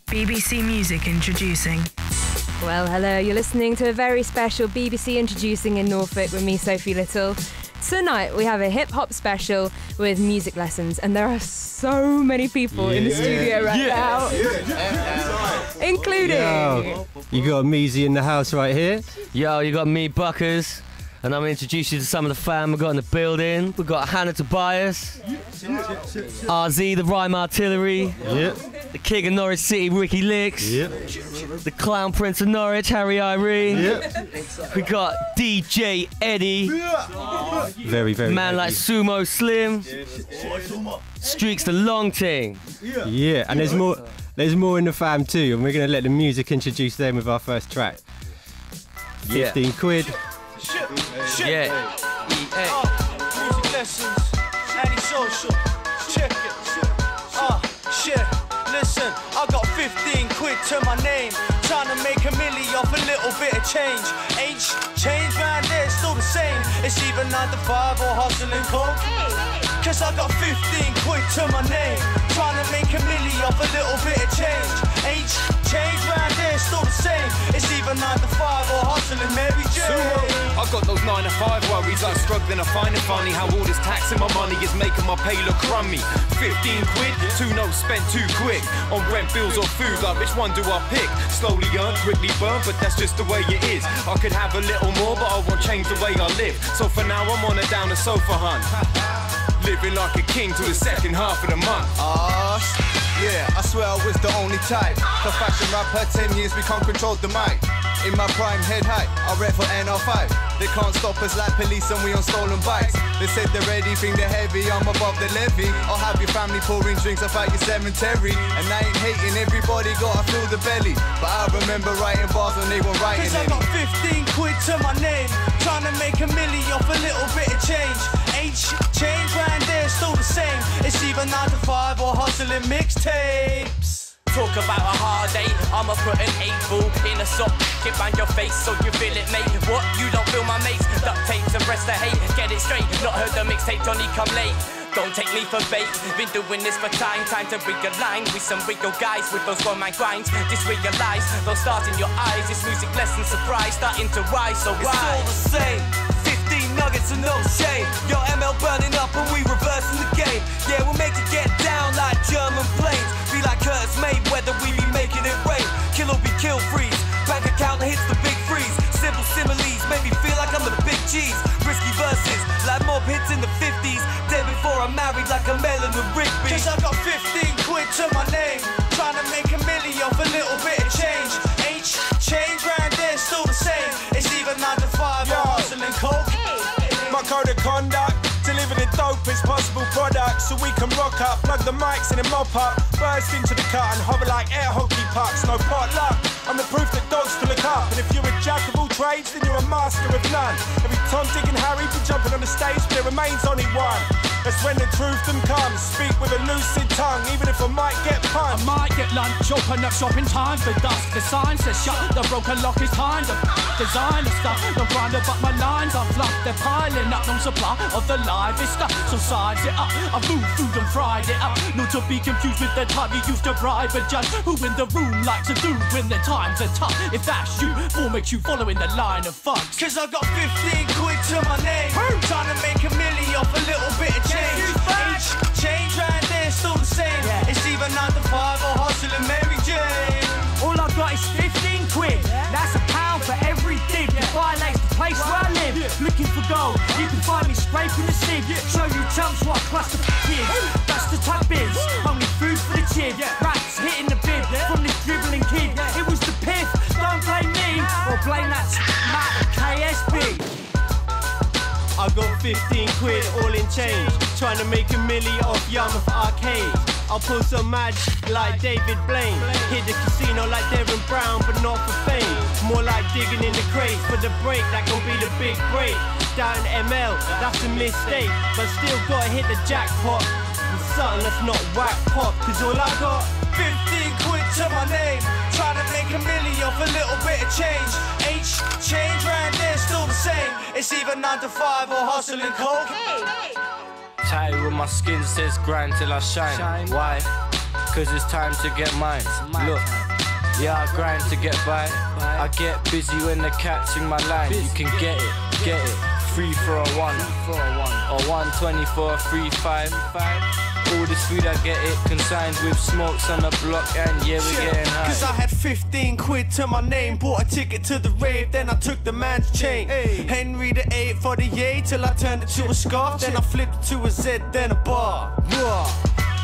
BBC Music Introducing. Well, hello, you're listening to a very special BBC Introducing in Norfolk with me, Sophie Little. Tonight we have a hip-hop special with music lessons, and there are so many people in the studio right now. Including... Yo, you got Meezy in the house right here. Yo, you got me, Buckers, and I'm going to introduce you to some of the fam we've got in the building. We've got Hannah Tobias, RZ, the Rhyme Artillery, the King of Norwich City, Ricky Lix, the Clown Prince of Norwich, Harry Iree. We got DJ Eddie, very man like Sumo Slim, Streakz the Long Ting. Yeah, and there's more in the fam too, and we're going to let the music introduce them with our first track. 15 Quid. Music lessons, anti-social, check it. Shit, listen, I got 15 quid to my name, trying to make a milli off a little bit of change. Change round there, it's still the same. It's either 9 to 5 or hustling coke. Cause I got 15 quid to my name, trying to make a milli off a little bit of change. Change round there, it's still the same. It's either 9 to 5 or hustling Mary J. I got those 9 to 5 worries, I'm struggling. I find it funny how all this tax in my money is making my pay look crummy. 15 quid, 2 notes spent too quick on rent, bills or food, like which one do I pick? Slowly earned, quickly burned, but that's just the way it is. I could have a little more, but I won't change the way I live. So for now I'm on a down the sofa hunt, living like a king till the second half of the month. Yeah, I swear I was the only type. For fashion rapper, 10 years we can't control the mic. In my prime, head high, I rep for NR5. They can't stop us like police and we on stolen bikes. They said they're ready, think they're heavy, I'm above the levy. I'll have your family pouring drinks up at your cemetery. And I ain't hating, everybody gotta fill the belly. But I remember writing bars when they were writing. Cause I got 15 quid to my name, trying to make a milli off a little bit of change. Change round there, still the same. It's either 9 to 5 or hustling mixtapes. Talk about a hard day, I'ma put an 8 ball in a sock, get round your face so you feel it, mate. What, you don't feel my mates? Duct tape to press the hate, get it straight. Not heard the mixtape, Johnny come late. Don't take me for bait, been doing this for time to realign with some real guys with those one-man grinds. Disrealize those stars in your eyes, this music lesson surprise starting to rise, so why? It's all the same, 15 nuggets and no shame. Your ML burning up and we reversing the game. Yeah, we'll make it get down like German planes. Be like Curtis Mayweather, we be making it rain. Kill or be kill freeze, bank account hits the big freeze. Simple similes make me feel like I'm with a big cheese. Risky verses, like mob hits in the 50s. Dead before I'm married like a Melon and Rigby. Cause I got 15 quid to my name, trying to make a milli off a little bit of change. Change round there, still the same. It's either 9 to 5 or hustling coke. My code of conduct, deliver the dopest possible product so we can rock up, plug the mics and then mop up, burst into the cut and hover like air hockey pucks. No pot luck, I'm the proof that dogs can look up. And if you're a jack of all trades, then you're a master of none. Every Tom, Dick and Harry be jumping on the stage, but there remains only one. That's when the truth them comes. Speak with a lucid tongue, even if I might get punched. I might get lunch, open up shopping time for dusk. The sign says shut, the broken lock is time. The design of stuff, don't grind up my lines. I'm fluffed, they're piling up, no supply of the livest stuff. So size it up, I moved food and fried it up. Not to be confused with the time you used to bribe a judge. Who in the room likes to do when the times are tough? If that's you, what makes you following the line of fucks? Cause I got 15 quid to my name, trying to make a milli off a little bit of change. Change round there, still the same. It's either 9 to 5 or hustling Mary J. All I got is 15 quid. That's a pound for every dig. It violates the place where I live. Looking for gold, you can find me scraping the sieve. Show you chumps what cluster is. That's the type biz. Only food for the chin. Rats hitting the bib from this dribbling kid. It was the piff. Don't blame me or blame that Matt KSB. I got 15 quid all in change, trying to make a milli off Yarmouth Arcade. I'll pull some mad like David Blaine, hit the casino like Devin Brown, but not for fame. More like digging in the crate for the break, that gon' be the big break. Down ML, that's a mistake, but still gotta hit the jackpot with something that's not whack pop, cause all I got 15 quid to my name, trying to make a milli off a little bit of change. Change round there, still the same. It's either 9 to 5 or hustling coke. Tatted with my skin says grind till I shine. Why? cause it's time to get mine. Look, yeah, I grind to get by. I get busy when the cat's in my line. You can get it. 3 for a 1, or 120 for a 3-5. All this food I get it consigned with smokes on the block, and yeah, we're getting high. Cause I had 15 quid to my name, bought a ticket to the rave, then I took the man's chain. Henry the 8 for the yay, till I turned it to a scarf, then I flipped it to a Z, then a bar.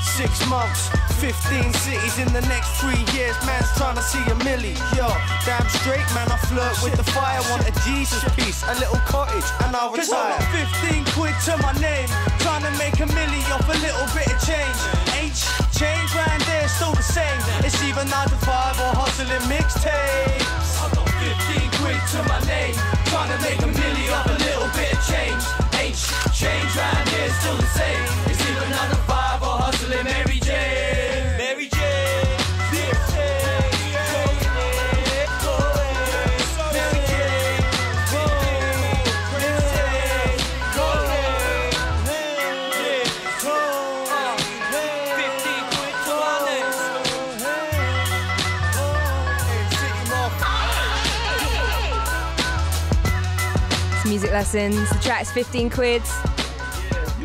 6 months, 15 cities in the next 3 years, man's trying to see a milli. Yo, damn straight, man, I flirt with the fire, want a Jesus piece, a little cottage, and I'll retire. Cause I got 15 quid to my name, trying to make a milli off a little bit of change. Change round there, still the same. It's either 9 to 5 or hustling mixtapes. I got 15 quid to my name, trying to make a milli off a little bit of change. Change round here, still the same. It's either 9 to 5 or hustling Mary J. Mary J. Music lessons, the track's 15 quid.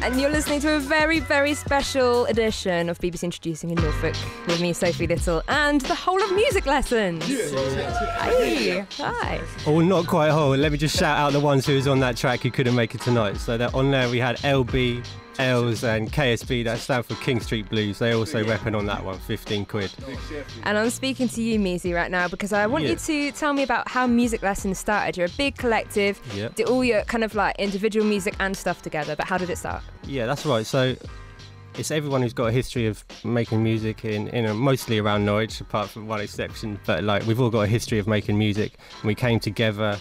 And you're listening to a very, very special edition of BBC Introducing in Norfolk with me, Sophie Little, and the whole of Music Lessons. Hi. Hi. Oh, not quite whole. Let me just shout out the ones who was on that track who couldn't make it tonight. So that on there we had LB, Els and KSB, that stands for King Street Blues. They also repping on that one, 15 quid. And I'm speaking to you, Meezy, right now because I want you to tell me about how Music Lessons started. You're a big collective, did all your kind of like individual music and stuff together, but how did it start? Yeah, that's right. So it's everyone who's got a history of making music in mostly around Norwich, apart from one exception, but like we've all got a history of making music, and we came together.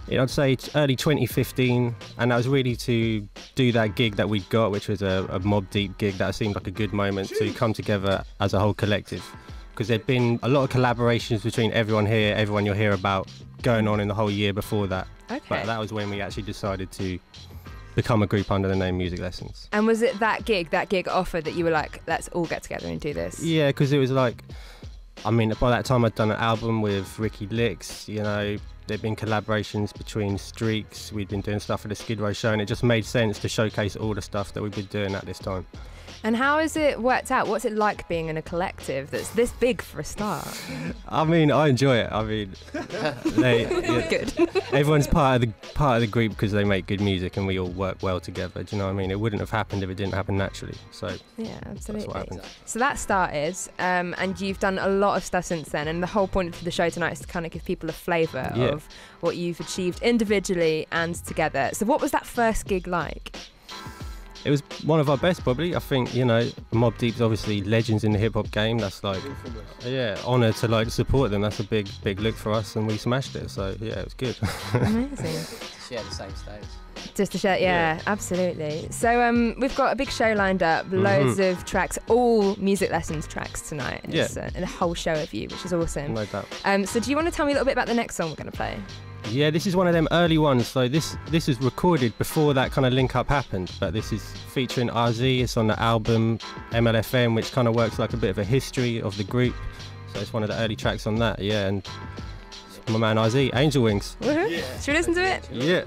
I'd say early 2015, and that was really to do that gig that we'd got, which was a Mob Deep gig. That seemed like a good moment to come together as a whole collective, because there'd been a lot of collaborations between everyone here, everyone you'll hear about, going on in the whole year before that. Okay. But that was when we actually decided to become a group under the name Music Lessons. And was it that gig offer that you were like, let's all get together and do this? Yeah, because it was like, I mean, by that time I'd done an album with Ricky Lix, you know, there'd been collaborations between Streakz, we'd been doing stuff for the Skid Row show, and it just made sense to showcase all the stuff that we've been doing at this time. And how has it worked out? What's it like being in a collective that's this big for a start? I mean, I enjoy it. I mean, good. Everyone's part of the group because they make good music and we all work well together. Do you know what I mean? It wouldn't have happened if it didn't happen naturally. So yeah, absolutely. That's what happens. So that started, and you've done a lot of stuff since then. And the whole point of the show tonight is to kind of give people a flavour of what you've achieved individually and together. So what was that first gig like? It was one of our best, probably. I think, you know, Mobb Deep's obviously legends in the hip-hop game. That's like, honour to like support them. That's a big look for us, and we smashed it. So yeah, it was good. Amazing. Share the same stage. Just to share, yeah, absolutely. So we've got a big show lined up, loads of tracks, all Music Lessons tracks tonight. And and a whole show of you, which is awesome. No doubt. So do you want to tell me a little bit about the next song we're going to play? Yeah, this is one of them early ones. So this was recorded before that kind of link up happened, but this is featuring Rzee. It's on the album MLXL, which kind of works like a bit of a history of the group. So it's one of the early tracks on that. Yeah, and my man Rzee, Angel Wings. Woohoo. Yeah. Should we listen to it? Yeah.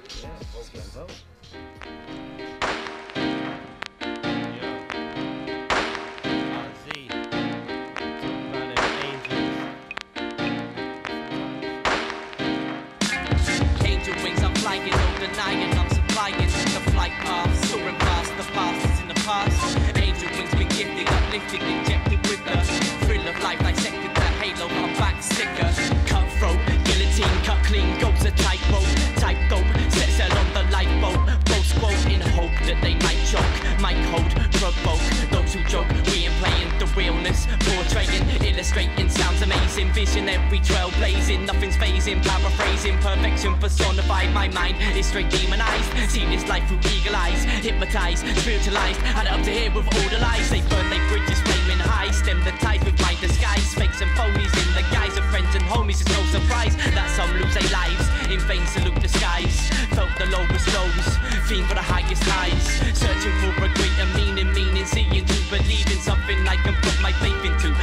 Injected with the thrill of life, dissected the halo, my back sticker. Cutthroat, guillotine, cut clean, goes a tightrope. Type dope, set sail on the lifeboat. Post quote in hope that they might choke, might hold, provoke. Those who joke, we ain't playing the realness, portraying, illustrating, sounds amazing. Visionary trailblazing, nothing's phasing, paraphrasing, perfection personified. My mind is straight demonized. See this life through eagle eyes, hypnotized, spiritualized. Had it up to here with all the lies. They burn their bridges, flaming high. Stem the tide with my disguise. Fakes and phonies in the guise of friends and homies. It's no surprise that some lose their lives. In vain salute the skies. Felt the lowest lows, fiend for the highest highs. Searching for a greater meaning, seeing to believe in something I can put my faith into.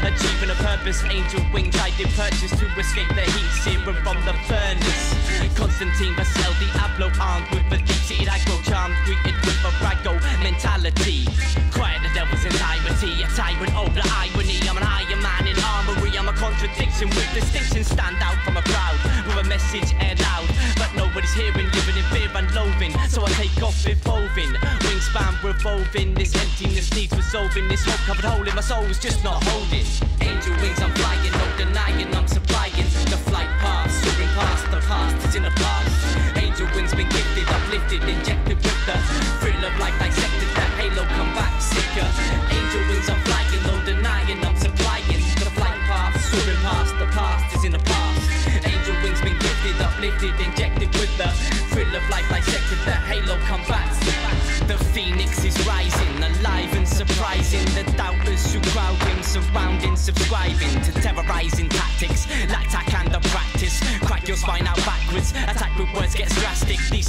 Achieving a purpose, angel wings I did purchase to escape the heat searing from the furnace. Constantine Vassel Diablo armed with a deep-seated aggro charm, greeted with a rago mentality. Quiet the devil's entirety, a tyrant over irony. I'm an Iron Man in armory, I'm a contradiction with distinction. Stand out from a crowd with a message aired loud, but nobody's hearing, living in fear and loathing. So I take off evolving, wingspan revolving. This emptiness needs resolving. This smoke-covered hole in my soul is just not holding. Angel wings, I'm flying, no denying, I'm supplying the flight path, soaring past the past is in the past. Angel wings been gifted, uplifted, injected with the thrill of life, dissected. That halo come back sicker. Angel wings, I'm flying, no denying, I'm supplying the flight path, soaring past the past is in the past. Angel wings been gifted, uplifted, injected with the thrill of life, dissected. That halo come back. The phoenix is rising, alive and surprising. The doubters who crowd him, surrounding, subscribing to terrorizing tactics, like tack and the practice. Crack your spine out backwards, attack with words gets drastic. These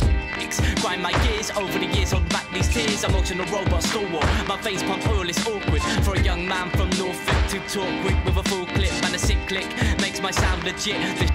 grind my gears over the years, hold back these tears. I'm watching a robot stalwart, my face pump oil is awkward for a young man from Norfolk to talk with a full clip and a sick click makes my sound legit. The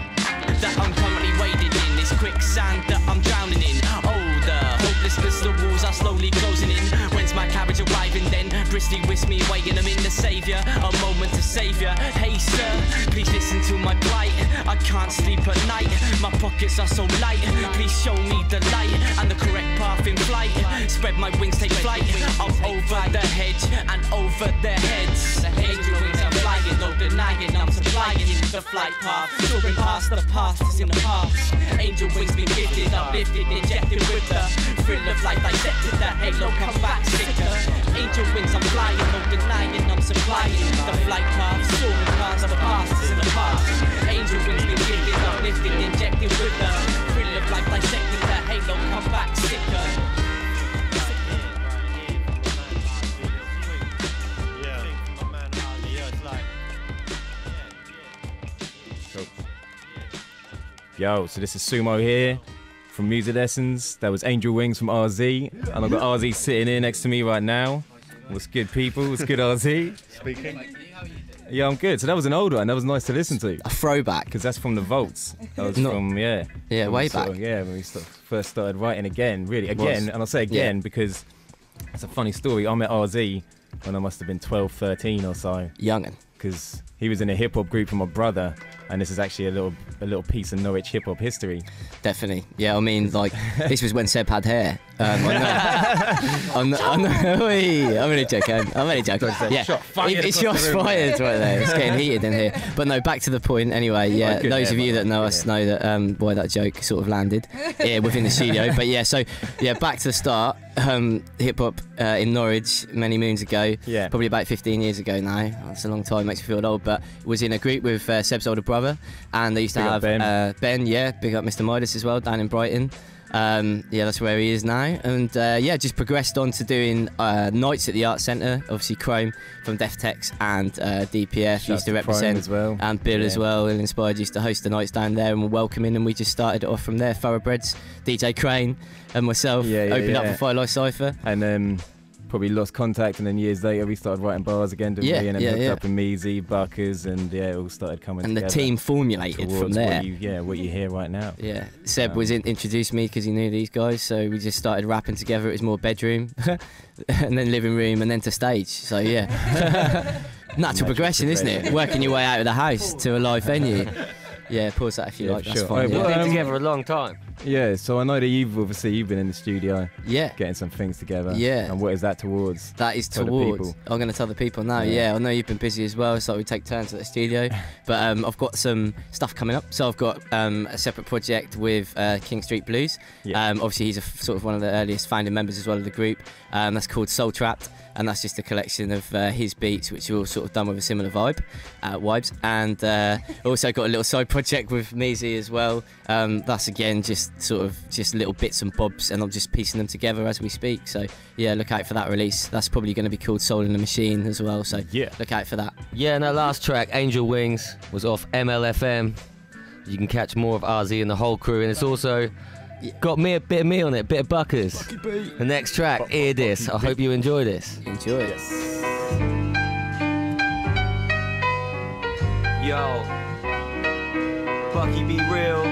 that I'm currently wading in is quicksand that I'm drowning in. Oh, the hopelessness, the walls are slowly closing in. When's my carriage arriving then? Bristly whisk me weighing, I'm in the saviour, a moment to saviour. Hey sir, please listen to my plight. I can't sleep at night, my pockets are so light. Please show me the light and the correct path in flight. Spread my wings, take flight. I'm over the hedge and over their heads. Angel wings, I'm flying, no denying, I'm supplying the flight path. Soaring past the past is in the past. Angel wings been gifted, uplifted, injected with the thrill of life, dissected. That halo come back sicker. Angel wings, I'm flying, no denying, I'm supplying the flight path. Soaring past the past is in the past. Angel wings been gifted, uplifted, injected with the thrill of life, dissected. That halo come back sicker. Yo, so this is Sumo here from Music Lessons. That was Angel Wings from RZ. And I've got RZ sitting here next to me right now. What's good, people? What's good, RZ? Speaking. Yeah, I'm good. So that was an old one. That was nice to listen to. A throwback. Because that's from the Vaults. That was from, yeah. Yeah, way back. When we first started writing again, really. Again, and I'll say again because it's a funny story. I met RZ when I must have been 12, 13 or so. Youngin'. Because he was in a hip hop group with my brother, and this is actually a little piece of Norwich hip hop history. Definitely, yeah. I mean, like this was when Seb had hair. I'm only joking. Yeah, it's shots fired right there. It's getting heated in here. But no, back to the point. Anyway, yeah. Those of you that know us know that why that joke sort of landed within the studio. But yeah, so yeah, back to the start. Hip hop in Norwich many moons ago. Yeah. Probably about 15 years ago now. That's a long time. Makes me feel old. But was in a group with Seb's older brother, and they used to have Ben. Yeah, big up Mr. Midas as well down in Brighton. Yeah, that's where he is now, and yeah, just progressed on to doing nights at the Art Centre. Obviously, Chrome from Deftex and DPF used to represent, as well. And Bill as well. And Inspired used to host the nights down there, and we're welcoming. And we just started it off from there. Thoroughbreds, DJ Crane, and myself opened up for Fire Life Cypher, and probably lost contact, and then years later we started writing bars again, didn't we? And then hooked up with Meezy, Buckers, and it all started coming and together. And the team formulated from there. What you hear right now. Yeah, Seb introduced me because he knew these guys, so we just started rapping together. It was more bedroom, and then living room, and then to stage. So yeah, natural progression, isn't it? Working your way out of the house to a live venue. Yeah, pause that if you like. That's fine. We've been together a long time. Yeah, so I know that you've been in the studio. Yeah. Getting some things together. Yeah. And what is that towards? That is towards. I'm going to tell the people now. Yeah, I know you've been busy as well, so we take turns at the studio. But I've got some stuff coming up. So I've got a separate project with King Street Blues. Yeah. Obviously, he's sort of one of the earliest founding members as well of the group. That's called Soul Trapped. And that's just a collection of his beats, which are all sort of done with a similar vibes. And also got a little side project with Meezy as well. That's again just little bits and bobs, and I'm just piecing them together as we speak. So yeah, look out for that release. That's probably going to be called Soul in the Machine as well. So yeah, look out for that. Yeah, and that last track, Angel Wings, was off MLFM. You can catch more of RZ and the whole crew, and it's also got a bit of me on it, a bit of Buckers. The next track, Hear This. I hope you enjoy this. Enjoy it. Yo, Bucky Be Real,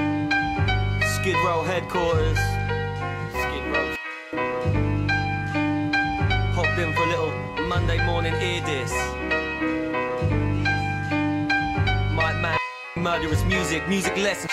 Skid Row headquarters, Skid Row. Popped in for a little Monday morning ear diss. My man, murderous music, music lesson.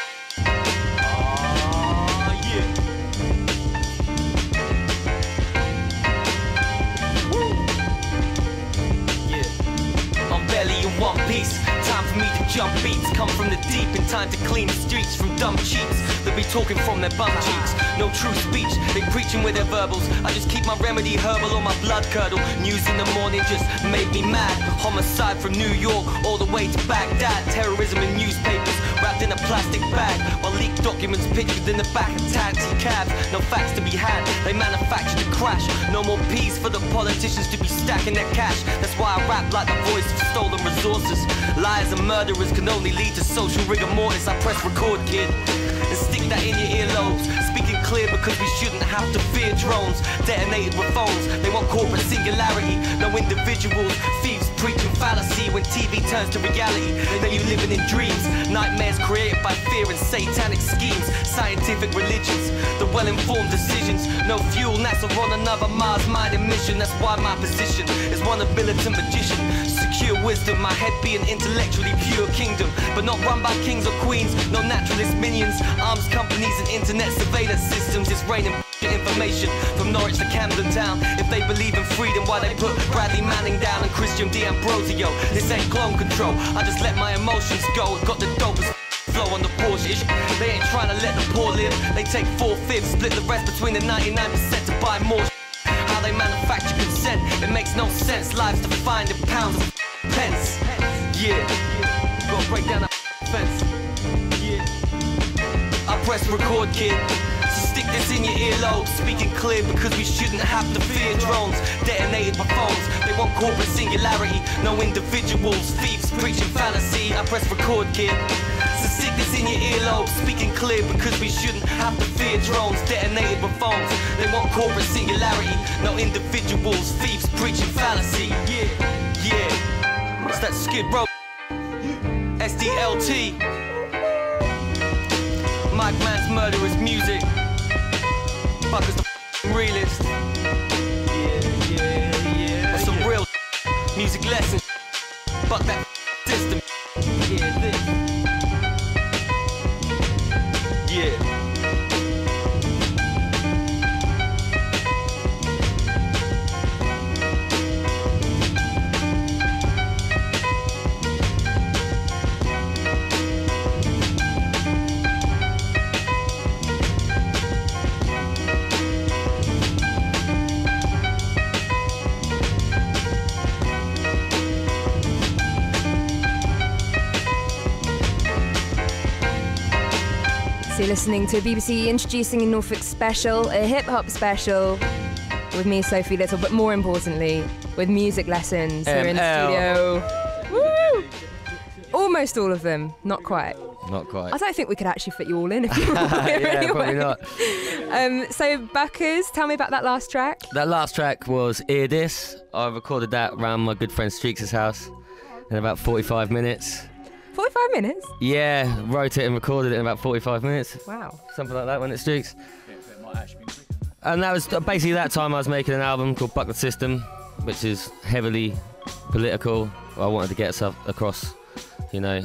One piece, time for me to jump beats. Come from the deep in time to clean the streets from dumb cheats. They'll be talking from their bum cheeks. No true speech, they preaching with their verbals. I just keep my remedy herbal on my blood curdle. News in the morning just made me mad. Homicide from New York all the way to Baghdad. Terrorism in newspapers wrapped in a plastic bag, while leaked documents pictured in the back of taxi cabs. No facts to be had, they manufactured a crash. No more peace for the politicians to be stacking their cash. That's why I rap like the voice of stolen resources. Lies and murderers can only lead to social rigor mortis. I press record, kid, and stick that in your earlobes. Speaking clear because we shouldn't have to fear drones detonated with phones. They want corporate singularity, no individuals. Thieves preaching fallacy when TV turns to reality. Then you living in dreams, nightmares created by fear and satanic schemes. Scientific religions, the well-informed decisions. No fuel, NASA on another Mars-minded mission. That's why my position is one of militant magician. Secure wisdom, my head being intellectually pure kingdom, but not run by kings or queens. No naturalist minions, arms companies and internet surveillance systems. It's raining information from Norwich to Camden Town. If they believe in freedom, why they put Bradley Manning down and Christian D'Ambrosio? This ain't clone control, I just let my emotions go. Got the dopest flow on the Porsche. They ain't trying to let the poor live. They take 4/5, split the rest between the 99% to buy more. How they manufacture consent, it makes no sense. Lives defined in pounds of pence. Yeah, gotta break down that fence. Yeah, I press record, kid. So stick this in your earlobe. Speaking clear because we shouldn't have to fear drones detonated by phones. They want corporate singularity, no individuals. Thieves preaching fallacy. I press record, kid. So stick this in your earlobe. Speaking clear because we shouldn't have to fear drones detonated by phones. They want corporate singularity, no individuals. Thieves preaching fallacy. Yeah, yeah. It's that Skid Row. SDLT. Mike Man's murderous music. Buckers The Realist. Yeah, yeah, yeah. That's some real music lessons. Fuck that system. Yeah, this. Yeah. So you're listening to a BBC Introducing in Norfolk special, a hip-hop special with me, Sophie Little, but more importantly, with music lessons here in the studio. Woo! Almost all of them, not quite. Not quite. I don't think we could actually fit you all in if you were here yeah, anyway. probably not. So Buckers, tell me about that last track. That last track was Ear Diss. I recorded that around my good friend Streakz' house in about 45 minutes. 45 minutes? Yeah, wrote it and recorded it in about 45 minutes. Wow. Something like that when it Streakz. And that was basically that time I was making an album called Buck the System, which is heavily political. I wanted to get stuff across, you know,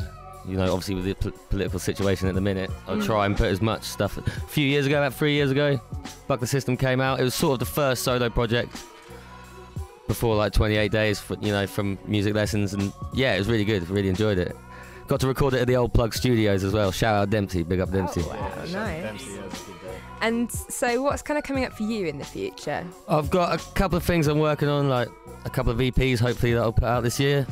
obviously with the political situation at the minute. I'll try and put as much stuff. A few years ago, about 3 years ago, Buck the System came out. It was sort of the first solo project before like 28 days, from music lessons, and yeah, it was really good. Really enjoyed it. Got to record it at the Old Plug Studios as well. Shout out Dempsey, big up Dempsey. Oh, wow, nice. And so what's kind of coming up for you in the future? I've got a couple of things I'm working on, like a couple of EPs hopefully that I'll put out this year.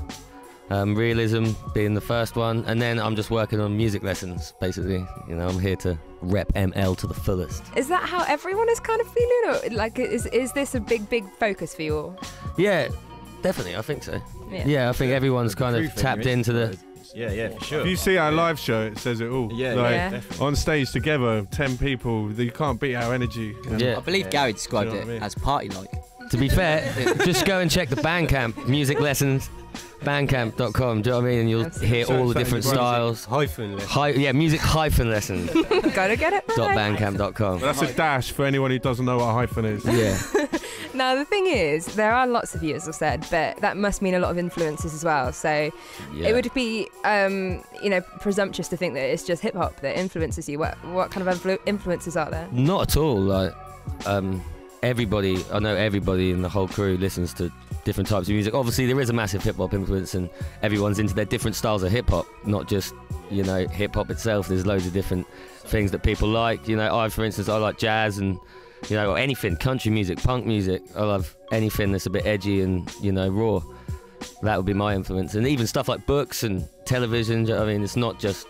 Realism being the first one, and then I'm just working on music lessons, basically. I'm here to rep ML to the fullest. Is that how everyone is kind of feeling, or like is this a big focus for you all? Yeah, definitely, I think so. Yeah, I think everyone's kind of tapped into the... Yeah, for sure. If you see our live show, it says it all. Yeah, on stage together, 10 people, you can't beat our energy. I believe Gary described it as party-like. To be fair, just go and check the Bandcamp, music lessons, bandcamp.com, do you know what I mean? And you'll hear all the different styles. Hyphen lessons. Yeah, music hyphen lessons. Gotta get it. .bandcamp.com. Well, that's a dash for anyone who doesn't know what a hyphen is. Yeah. Now, the thing is, there are lots of you, as I said, but that must mean a lot of influences as well. So it would be, presumptuous to think that it's just hip hop that influences you. What kind of influences are there? Not at all. Like, I know everybody in the whole crew listens to different types of music. Obviously, there is a massive hip hop influence, and everyone's into their different styles of hip hop, not just hip hop itself. There's loads of different things that people like. For instance, I like jazz and or anything, country music, punk music. I love anything that's a bit edgy and raw. That would be my influence, and even stuff like books and television. I mean, it's not just.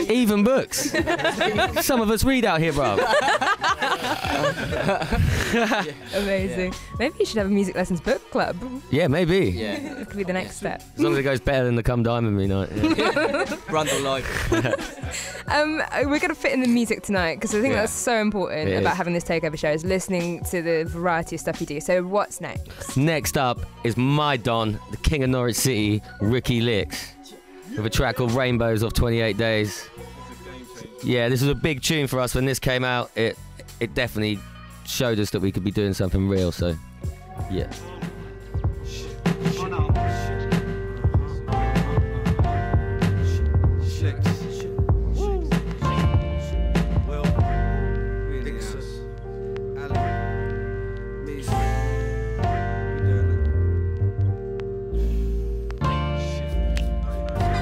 Even books. Some of us read out here, bro. Amazing. Maybe you should have a music lessons book club. Yeah, maybe. Yeah. It could be the next step. As long as it goes better than the Come Diamond Me night. Yeah. Run the life. We're going to fit in the music tonight because I think that's so important about having this takeover show, is listening to the variety of stuff you do. So what's next? Next up is my Don, the King of Norwich City, Ricky Lix, with a track called Rainbows off 28 Days. Yeah, this was a big tune for us when this came out. It definitely showed us that we could be doing something real, so yeah.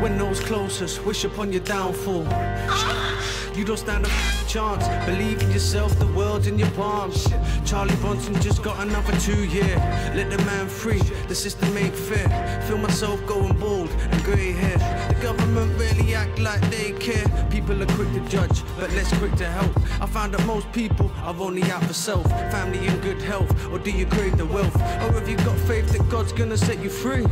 When those closest wish upon your downfall, you don't stand a chance. Believe in yourself, the world's in your palms. Charlie Bronson just got another 2 year. Let the man free, the system ain't fair. Feel myself going bald and grey hair. The government really act like they care. People are quick to judge, but less quick to help. I found that most people are only out for self, family and good health. Or do you crave the wealth? Or have you got faith that God's gonna set you free?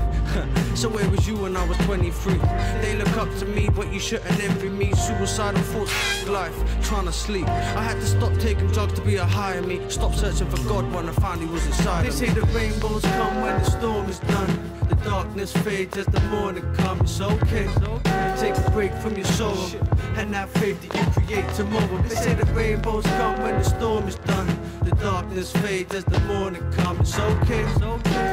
So where was you when I was 23? They look up to me, but you shouldn't envy me. Suicidal thoughts, life, trying to sleep. I had to stop taking drugs to be a higher me. Stop searching for God when I finally was inside. They say the rainbows come when the storm is done. The darkness fades as the morning comes. It's okay. Take a break from your sorrow and have faith that you create tomorrow. They say the rainbows come when the storm is done. The darkness fades as the morning comes. It's okay.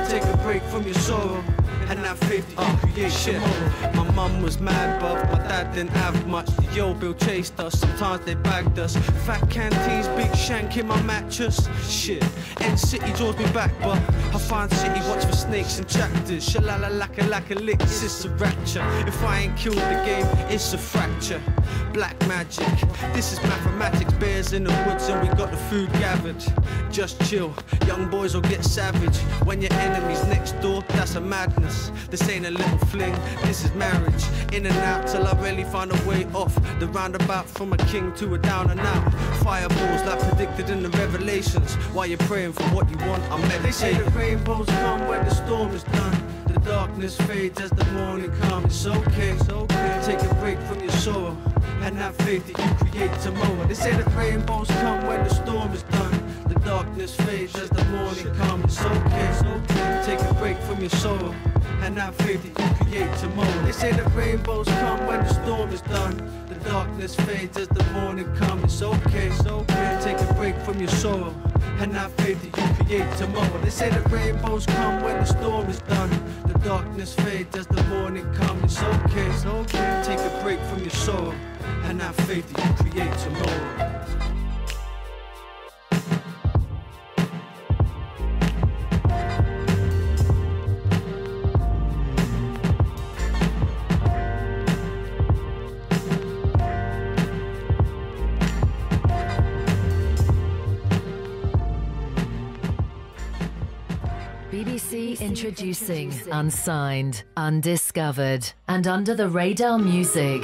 Take a break from your sorrow and have faith that you create tomorrow. My mum was mad, but my dad didn't have much. The yo bill chased us, sometimes they bagged us. Fat canteens, big shank in my mattress. Shit, End City draws me back, but I find City watch for snakes and tractors. Shalala laka licks, it's a rapture. If I ain't killed the game, it's a fracture. Black magic, this is mathematics. Bears in the woods and we got the food gathered. Just chill, young boys will get savage. When your enemy's next door, that's a madness. This ain't a little fling, this is marriage. In and out till I really find a way off the roundabout, from a king to a down and out. Fireballs like predicted in the Revelations. While you're praying for what you want, I'm meditating. They say the rainbows come when the storm is done. The darkness fades as the morning comes. It's okay. Take a break from your sorrow and have faith that you create tomorrow. They say the rainbows come when the storm is done. The darkness fades as the morning comes. It's okay. Take a break from your sorrow and have faith that you create tomorrow. They say the rainbows come when the storm is done. The darkness fades as the morning comes. It's okay. Take a break from your sorrow and have faith that you create tomorrow. They say the rainbows come when the storm is done. The darkness fades as the morning comes. It's okay. Take a break from your sorrow and have faith that you create tomorrow. BBC Introducing, Unsigned, Undiscovered, and Under the Radar Music.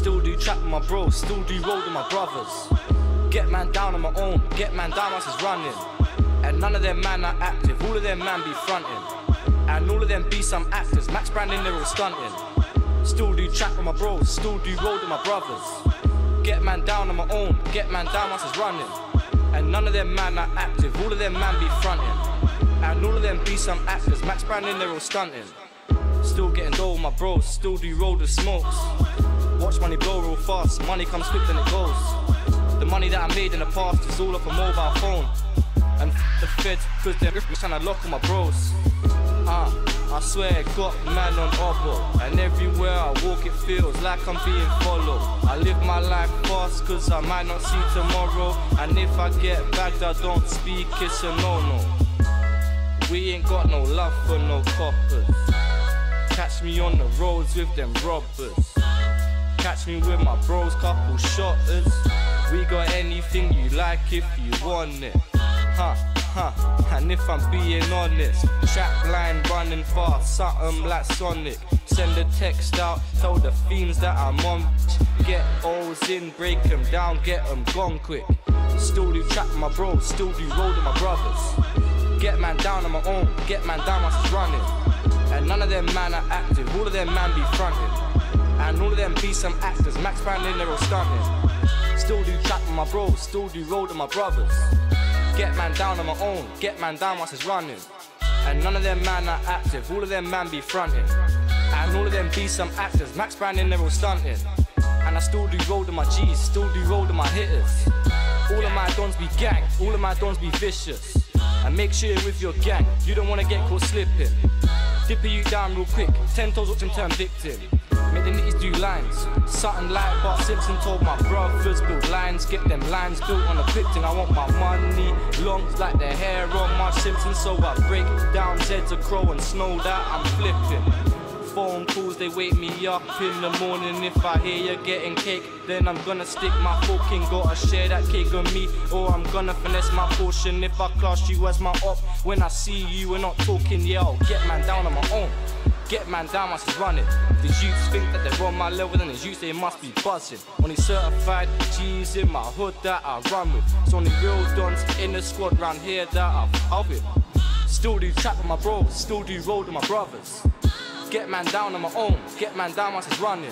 Still do trap with my bros, still do roll with my brothers. Get man down on my own, get man down once it's running. And none of them man are active, all of them man be fronting. And all of them be some actors, Max Brandon they're all stunting. Still do trap with my bros, still do roll with my brothers. Get man down on my own, get man down once it's running. And none of them man are active, all of them man be fronting. And all of them be some actors, Max Brandon they're all stunting. Still getting dough with my bros, still do roll the smokes. Watch money blow real fast, money comes quick then it goes. The money that I made in the past is all off a mobile phone. And the feds, cause they're trying to lock on my bros. I swear I got man on obo. And everywhere I walk it feels like I'm being followed. I live my life fast cause I might not see tomorrow. And if I get bagged I don't speak, it's a no-no. We ain't got no love for no coppers. Catch me on the roads with them robbers. Catch me with my bros, couple shotters. We got anything you like if you want it. And if I'm being honest, track blind running fast, something like Sonic. Send a text out, tell the fiends that I'm on. Get O's in, break them down, get them gone quick. Still do trap with my bros, still do roll with my brothers. Get man down on my own, get man down once it's running. And none of them man are active, all of them man be fronting. And all of them be some actors, Max Brandon they're all stunting. Still do trap with my bros, still do roll with my brothers. Get man down on my own, get man down once it's running. And none of them man are active, all of them man be fronting. And all of them be some actors, Max Brandon they're all stunting. And I still do roll to my G's, still do roll to my hitters. All of my dons be gang, all of my dons be vicious. And make sure you're with your gang, you don't wanna get caught slipping. Dipping you down real quick, 10 toes watch him turn victim. Make the nitties do lines, something like Bart Simpson told my brothers. Build lines, get them lines built on a quick thing. I want my money long like the hair on Marge Simpson. So I break down Zed to Crow and Snow that I'm flipping. Phone calls, they wake me up in the morning. If I hear you getting cake, then I'm gonna stick my fork in. Gotta share that cake with me, or I'm gonna finesse my portion. If I class you as my op, when I see you, we're not talking. Yeah, I'll get man down on my own, get man down once it's running. The youths think that they're on my level, then the youths they must be buzzing. Only certified G's in my hood that I run with. It's only real dons in the squad round here that I've with. Still do trap with my bros, still do roll with my brothers. Get man down on my own, get man down once it's running.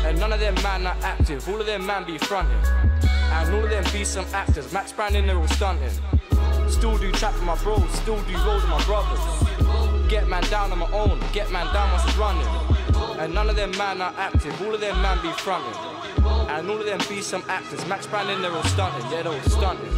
And none of them man are active, all of them man be fronting. And all of them be some actors, Max Brandon they're all stunting. Still do trap with my bros, still do roll with my brothers. Get man down on my own, get man down once it's running. And none of them man are active, all of them man be fronting. And all of them be some actors, Max Brandon they're all stunting, yeah they're all stunting.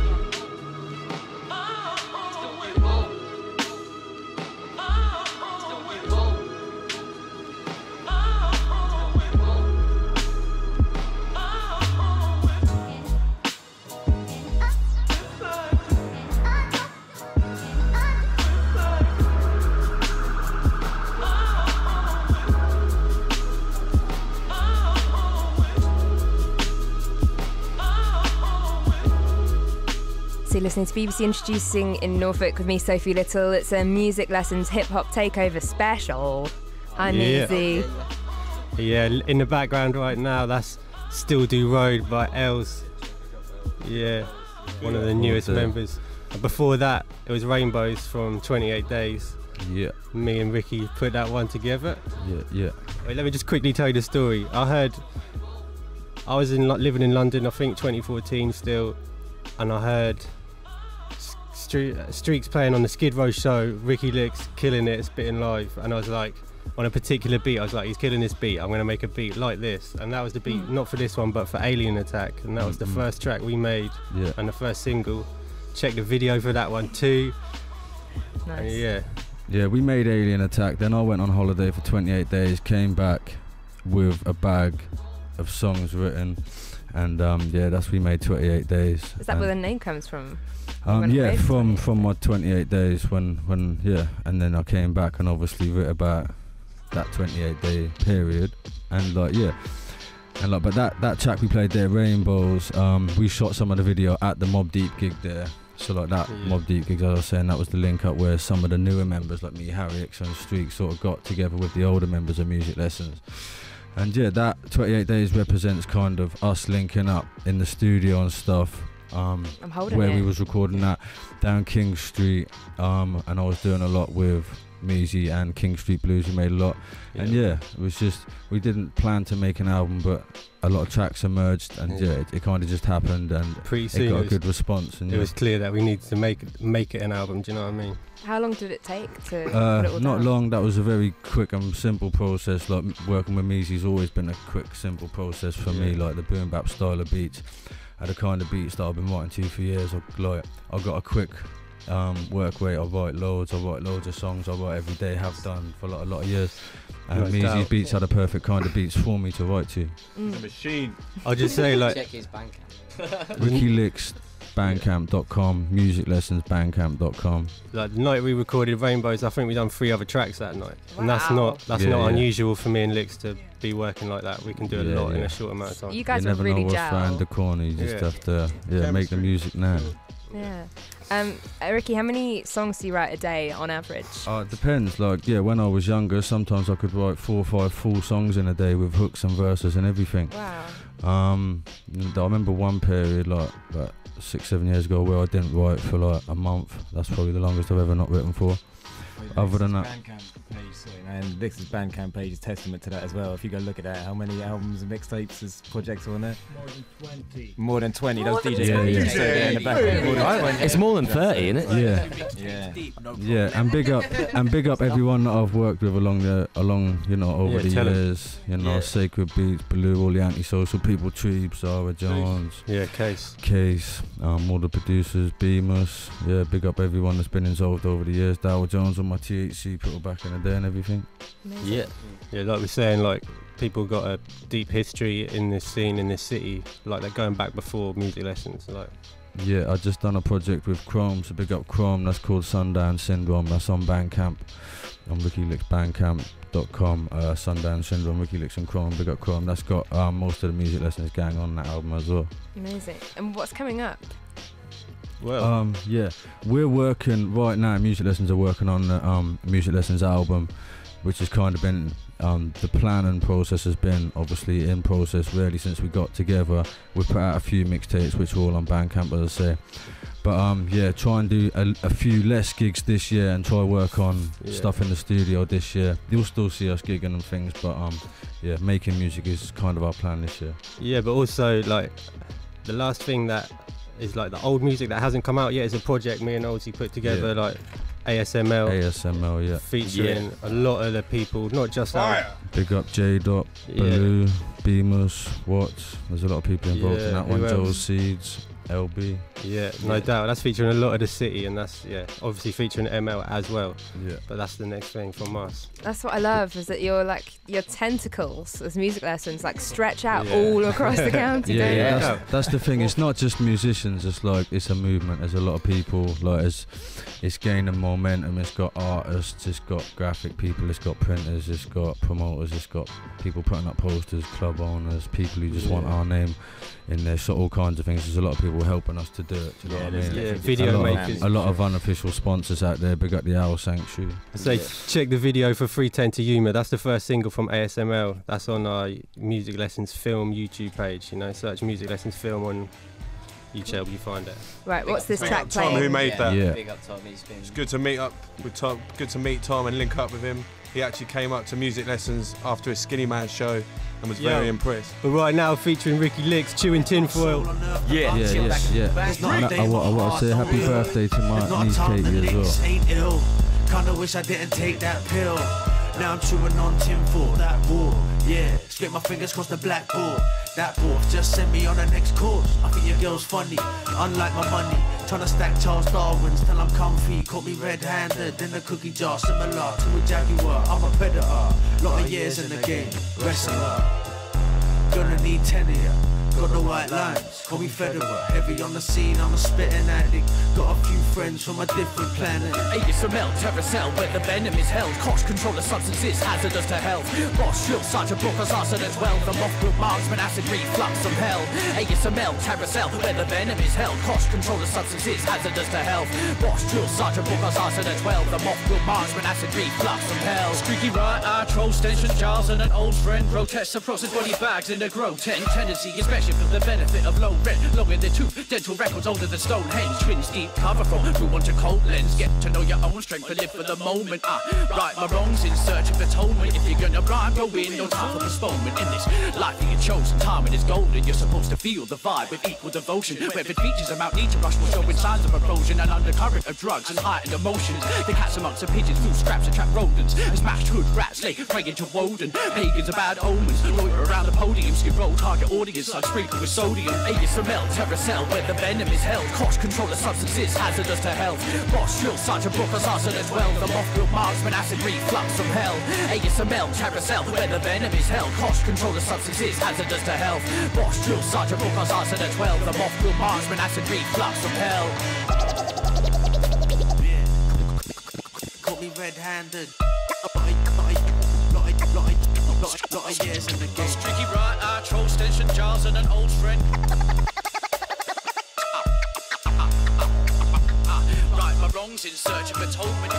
So you're listening to BBC Introducing in Norfolk with me, Sophie Little. It's a Music Lessons Hip Hop Takeover special. I'm Meezy. Yeah, in the background right now, that's Still Do Road by Els. Yeah, one of the newest members. And before that, it was Rainbows from 28 Days. Yeah. Me and Ricky put that one together. Yeah. Wait, let me just quickly tell you the story. I was living in London, I think 2014 still, and I heard Streakz playing on the Skid Row show, Ricky Lix killing it, spitting live, and I was like, on a particular beat, I was like, he's killing this beat, I'm going to make a beat like this. And that was the beat, not for this one, but for Alien Attack, and that was the first track we made, and the first single. Check the video for that one too. Nice. Yeah, we made Alien Attack, then I went on holiday for 28 days, came back with a bag of songs written, and that's we made 28 Days. Is that where the name comes from? From my 28 days when and then I came back and obviously wrote about that 28-day period, and but that track we played there, Rainbows, we shot some of the video at the Mobb Deep gig there. So like that Mobb Deep gigs, as I was saying, that was the link up where some of the newer members like me, Harry, Ixer and Streakz sort of got together with the older members of Music Lessons. And yeah, that 28 Days represents kind of us linking up in the studio and stuff. I'm holding where it. we was recording that down King Street, and I was doing a lot with Meezy and King Street Blues. We made a lot, and yeah, it was just, we didn't plan to make an album, but a lot of tracks emerged, and yeah, it kind of just happened, and pretty it soon got a good response. And it was clear that we needed to make it an album. Do you know what I mean? How long did it take to put it all not down? long. That was a very quick and simple process. Like working with Meezy's always been a quick, simple process for me. Like the boom bap style of beats are the kind of beats that I've been writing to for years. I got a quick work rate. I write loads of songs. I write every day, have done for a lot of years. And Meezy's beats are the perfect kind of beats for me to write to. The machine. I'll just say, like, check his Bandcamp. Ricky Lix, Bandcamp.com, Music Lessons, Bandcamp.com. Like the night we recorded Rainbows, I think we done 3 other tracks that night, and that's not unusual for me and Lix to be working like that. We can do a lot in a short amount of time. You guys never really know what's gel. around the corner. You just have to make the music now. Yeah. Ricky, how many songs do you write a day on average? It depends. Like, yeah, when I was younger, sometimes I could write 4 or 5 full songs in a day with hooks and verses and everything. Wow. I remember one period, like about 6-7 years ago, where I didn't write for like a month. That's probably the longest I've ever not written for. Other than that, and Lix's Bandcamp page is testament to that as well. If you go look at that, how many albums and mixtapes and projects are on there? More than 20. Those DJs in the back. It's more than 30, isn't it? Yeah. And big up everyone that I've worked with along over the years. You know, Sacred Beats, Blue, all the antisocial people, Treeb, Zara Jones. Yeah, Case, all the producers, Beamus. Yeah, big up everyone that's been involved over the years. Dower Jones on my THC, put her back in the day and everything. Yeah, like we're saying, like people got a deep history in this scene, in this city. Like they're going back before Music Lessons. Like, yeah, I just done a project with Chrome, so big up Chrome. That's called Sundown Syndrome. That's on Bandcamp, on Ricky Lix Bandcamp.com. Sundown Syndrome, Ricky Lix and Chrome. Big up Chrome. That's got most of the Music Lessons gang on that album as well. Amazing. And what's coming up? Well, yeah, we're working right now. Music Lessons are working on the Music Lessons album, which has kind of been the plan and process has been obviously in process really since we got together. We put out a few mixtapes which are all on Bandcamp, as I say. But yeah, try and do a few less gigs this year and try work on stuff in the studio this year. You'll still see us gigging and things, but yeah, making music is kind of our plan this year. Yeah, but also like the last thing that is like the old music that hasn't come out yet is a project me and Olsey put together, like ASML, yeah, featuring a lot of the people, not just big up J. Dot, Baloo, Beamus, Watts. There's a lot of people involved in that one. Joel Seeds, LB. Yeah, no doubt. That's featuring a lot of the city, and that's obviously featuring ML as well. Yeah. But that's the next thing from us. That's what I love, is that your tentacles as Music Lessons like stretch out all across the county. That's the thing. It's not just musicians. It's like it's a movement. There's a lot of people. Like it's gaining momentum. It's got artists. It's got graphic people. It's got printers. It's got promoters. It's got people putting up posters, club owners, people who just want our name in there. So all kinds of things. There's a lot of people helping us to do it. Do you know what I mean? Yeah, video makers. A lot of unofficial sponsors out there. Big up the Owl Sanctuary. So check the video for 310 to Yuma. That's the first single from ASML. That's on our Music Lessons Film YouTube page. You know, search Music Lessons Film on YouTube, you find it. Right, what's this track Tom playing? who made that. Yeah. Big up Tom, It's good to meet up with Tom. Good to meet Tom and link up with him. He actually came up to Music Lessons after his Skinny Man show and was very impressed. But right now featuring Ricky Lix, chewing tinfoil. Yeah. I want to say happy birthday to my niece Katie as well. Kinda wish I didn't take that pill. Now I'm chewing on tinfoil, that ball. Yeah, split my fingers across the blackboard. That ball just sent me on the next course. I think your girl's funny, unlike my money. Tryna stack Charles Darwin's till I'm comfy. Caught me red-handed in a cookie jar, similar to a Jaguar. I'm a predator, lot of years in the game, wrestler. Gonna need 10 of ya. got the white lines. Call me Federer, heavy on the scene, I'm a spitting addict. Got a few friends from a different planet. ASML, Terracell, where the venom is held. Cost control of substances, hazardous to health. Boss, Shield, Sergeant Booker's arson as well. The moth-group marksman, acid reflux from hell. ASML, Terracell, where the venom is held. Cost control of substances, hazardous to health. Boss, Shield, Sergeant Booker's arson as well. The moth-group marksman, acid reflux from hell. Streaky right, troll, stension, jars, and an old friend. Protest, process body bags in the grow. Tendency, especially for the benefit of low rent. Long in the tooth, dental records older than Stonehenge. Twins deep cover from root onto cold lens. Get to know your own strength and live for the moment. Right my wrongs in search of atonement. If you're gonna rhyme, go in, no time for postponement. In this life that you chosen, timing is golden. You're supposed to feel the vibe with equal devotion. Where it features about nature rush will showing signs of erosion and undercurrent of drugs and heightened emotions. The cats amongst the pigeons, food scraps and trap rodents. A smashed hood, rats, lay praying to Woden. Pagans are bad omens, loiter around the podium. Skid roll, target audience, like sprinkled with sodium. ASML, Terracell, where the venom is held. Cost control of substances, hazardous to health. Boss, Shield, Sergeant Booker's arson as well. The moth-group marksman, acid reflux from hell. ASML, Terracell, where the venom is held. Cost control of substances, hazardous to health. Boss, Shield, Sergeant Booker's arson as well. The moth-group marksman, acid reflux from hell. Caught me red-handed. Lot of years in the game. Streaky right, troll, stension, jars, and an old friend. Right my wrongs in search of atonement.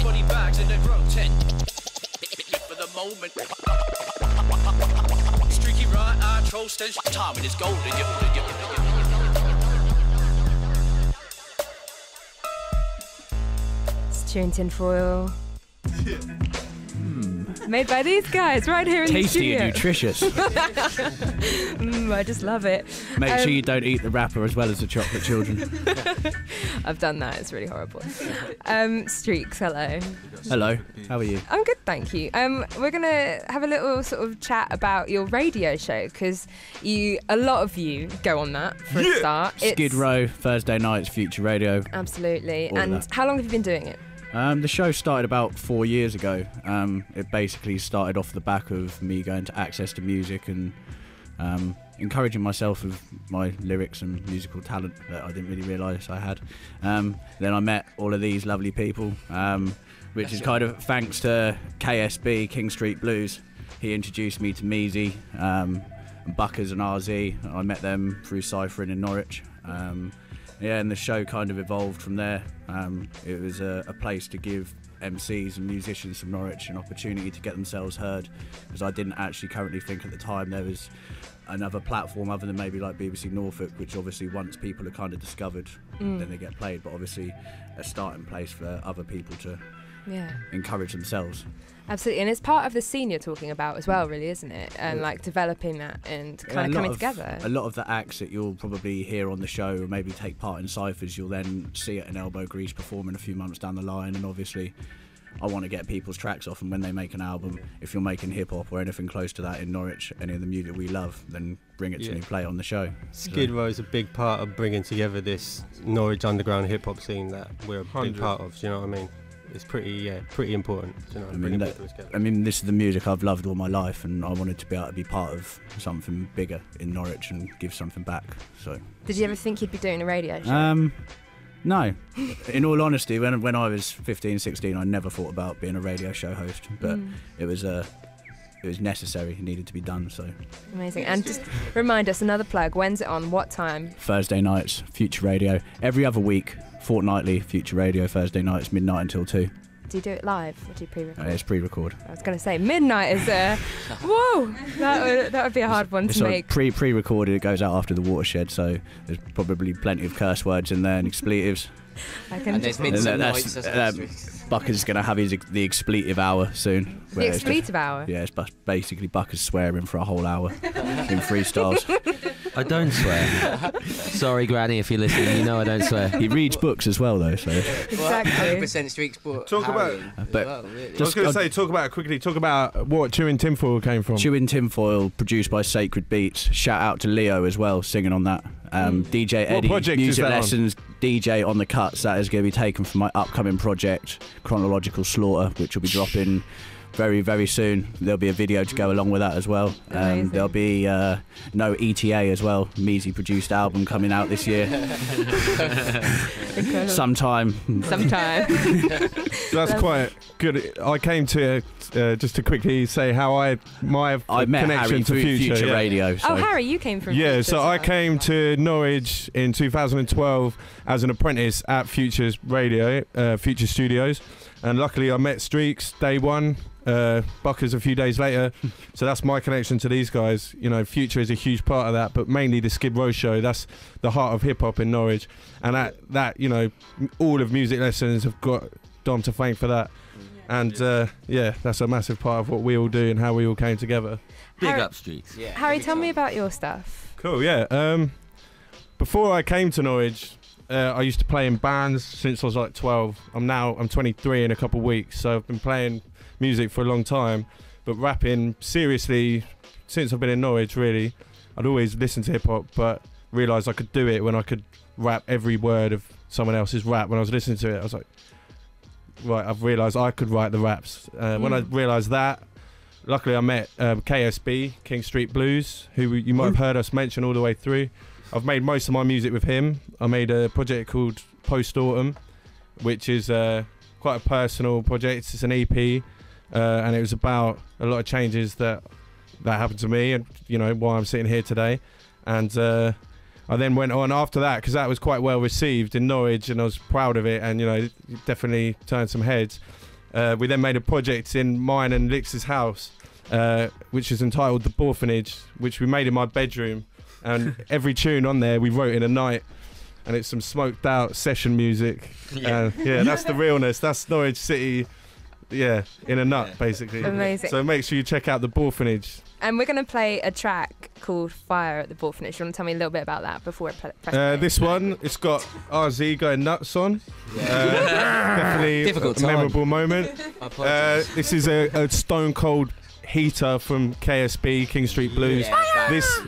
Body bags in the grow tent. For the moment. Streaky right, troll, stension, timing is golden. It's tune Tinfoil. Made by these guys right here in Tasty the studio. and nutritious. I just love it. Make sure you don't eat the wrapper as well as the chocolate children. I've done that. It's really horrible. Streakz, hello. Hello, how are you? I'm good, thank you. We're going to have a little sort of chat about your radio show because a lot of you go on that for a start. Skid Row, Thursday nights, Future Radio. Absolutely. All of And that. how long have you been doing it? The show started about 4 years ago. It basically started off the back of me going to Access to Music and encouraging myself with my lyrics and musical talent that I didn't really realise I had. Then I met all of these lovely people, which is kind of thanks to KSB, King Street Blues. He introduced me to Meezy, and Buckers and RZ. I met them through Cyphering in Norwich. And the show kind of evolved from there. It was a place to give MCs and musicians from Norwich an opportunity to get themselves heard, because I didn't actually currently think at the time there was another platform other than maybe like BBC Norfolk, which obviously once people are kind of discovered, then they get played, but obviously a starting place for other people to encourage themselves. Absolutely, and it's part of the scene you're talking about as well, really, isn't it? And like developing that and kind of coming together. A lot of the acts that you'll probably hear on the show or maybe take part in cyphers, you'll then see at an Elbow Grease performing a few months down the line, and obviously I want to get people's tracks off, and when they make an album, if you're making hip-hop or anything close to that in Norwich, any of the music we love, then bring it to me, play it on the show. Skid Row is a big part of bringing together this Norwich underground hip-hop scene that we're a big part of, do you know what I mean? It's pretty important. You know, I mean, this is the music I've loved all my life, and I wanted to be able to be part of something bigger in Norwich and give something back. So. Did you ever think you'd be doing a radio show? No. In all honesty, when I was 15, 16, I never thought about being a radio show host, but it was necessary. It needed to be done. So. Amazing. And just remind us, another plug. When's it on? What time? Thursday nights, Future Radio. Every other week. Fortnightly, Future Radio, Thursday nights, midnight until 2. Do you do it live or do you pre-record? It's pre-record. I was going to say midnight is whoa, that would be a hard one to make. Pre-recorded, it goes out after the watershed, so there's probably plenty of curse words in there and expletives. And there's been some nights. Buckers is going to have the expletive hour soon. The expletive hour? Yeah, it's basically Buckers swearing for a whole hour in freestyles. I don't swear. Sorry, Granny, if you're listening, you know I don't swear. He reads books as well, though. So. Exactly. 100% Streakz book. Talk about. Really. I was going to say, talk about it quickly. Talk about what Chewing Tinfoil came from. Chewing Tinfoil, produced by Sacred Beats. Shout out to Leo as well, singing on that. DJ Eddie, music lessons, DJ on the cuts. That is going to be taken from my upcoming project, Chronological Slaughter, which will be dropping very, very soon there'll be a video to go along with that as well. There'll be no ETA as well. Meezy produced album coming out this year. Sometime. That's quite good. I came to just to quickly say how I met connection Harry to through Future Radio. So. Oh, Harry, you came from Yeah, Future so I came to Norwich in 2012 as an apprentice at Future's Radio, Future Studios, and luckily I met Streakz day one, Buckers a few days later. So that's my connection to these guys. You know, Future is a huge part of that, but mainly the Skid Row show. That's the heart of hip hop in Norwich, and that you know, all of Music Lessons have got Dom to thank for that. And yeah, that's a massive part of what we all do and how we all came together. Big up Streakz. Yeah, Harry, tell me about your stuff. Cool, yeah. Before I came to Norwich, I used to play in bands since I was like 12. I'm 23 in a couple of weeks, so I've been playing music for a long time, but rapping seriously since I've been in Norwich, really. I'd always listened to hip hop, but realised I could do it when I could rap every word of someone else's rap. When I was listening to it, I was like, right, I've realised I could write the raps. When I realised that, luckily I met KSB, King Street Blues, who you might have heard us mention all the way through. I've made most of my music with him. I made a project called Post Autumn, which is quite a personal project. It's an EP, and it was about a lot of changes that happened to me, and you know why I'm sitting here today. And I then went on after that because that was quite well received in Norwich, and I was proud of it, and you know, it definitely turned some heads. We then made a project in mine and Lix's house, which is entitled The Borphanage, which we made in my bedroom. And every tune on there we wrote in a night, and it's some smoked out session music. Yeah, that's the realness. That's Norwich City, yeah, in a nut, basically. Amazing. So make sure you check out The Borphanage. And we're going to play a track called Fire at the Borphanage. You want to tell me a little bit about that before I press play? This one, it's got RZ going nuts on. Definitely Difficult a memorable moment. This is a stone cold heater from KSB, King Street Blues.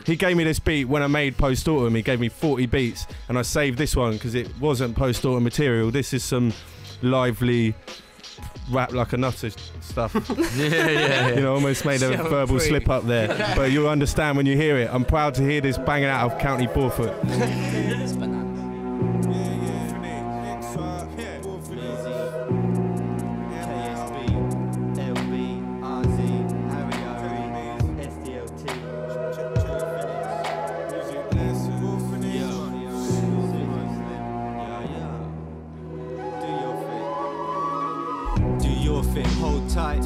He gave me this beat when I made Post Autumn. He gave me 40 beats, and I saved this one because it wasn't Post Autumn material. This is some lively rap like a nutter stuff. You know, almost made a verbal slip up there, but you'll understand when you hear it. I'm proud to hear this banging out of County Borford. Hold tight,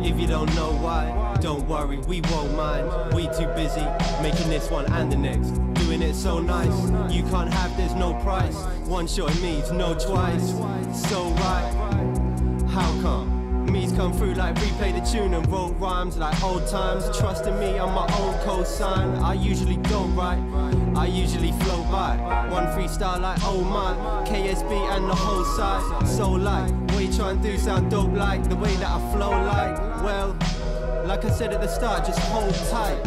if you don't know why, don't worry, we won't mind. We too busy making this one and the next, doing it so nice. You can't have, there's no price. One shot means no twice. So right, how come? Me's come through like replay the tune and wrote rhymes like old times. Trusting me, I'm my own cosign. I usually don't write, I usually flow by. One freestyle like oh my, KSB and the whole side. So like, what you trying to do sound dope like the way that I flow like. Well, like I said at the start, just hold tight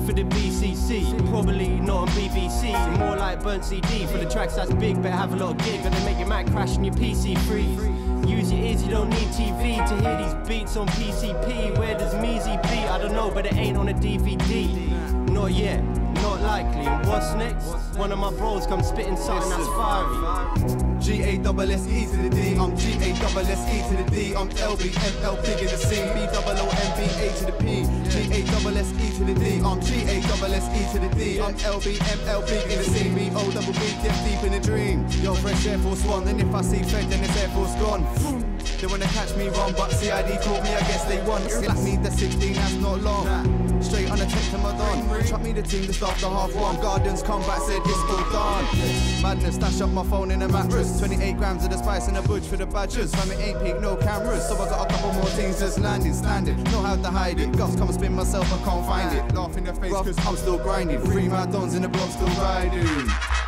for the BCC, probably not on BBC, more like burnt CD for the tracks that's big, but have a lot of gig, gonna make your Mac crash and your PC freeze. Use your ears, you don't need TV to hear these beats on PCP. Where does Meezy be? I don't know, but it ain't on a DVD. Not yet, not likely. And what's next? One of my bros come spitting something that's fiery. G-A-S-S-E to the D, I'm G-A-S-S-E to the D, I'm LB, ML big in the C, B-O-O-M-B-A to the P, G-A-S-S-E to the D, I'm G-A-S-S-E to the D, I'm LB, ML big in the C, B-O-double-B, get deep in the dream. Yo, fresh Air Force One, and if I see Fed, then it's Air Force gone. They wanna catch me wrong, but CID caught me, I guess they won. Slap me the 16, that's not long. Straight on a tech to my don. Trap me the team just after half one. Gardens come back, said it's all done. Madness, stash up my phone in a mattress. 28 grams of the spice in a bush for the badgers. Fam, it ain't peak, no cameras. So I got a couple more things just landing, standing. Know how to hide it. Guffs come spin myself, I can't find it. Laugh in your face, cause I'm still grinding. 3 marathons in the block, still riding.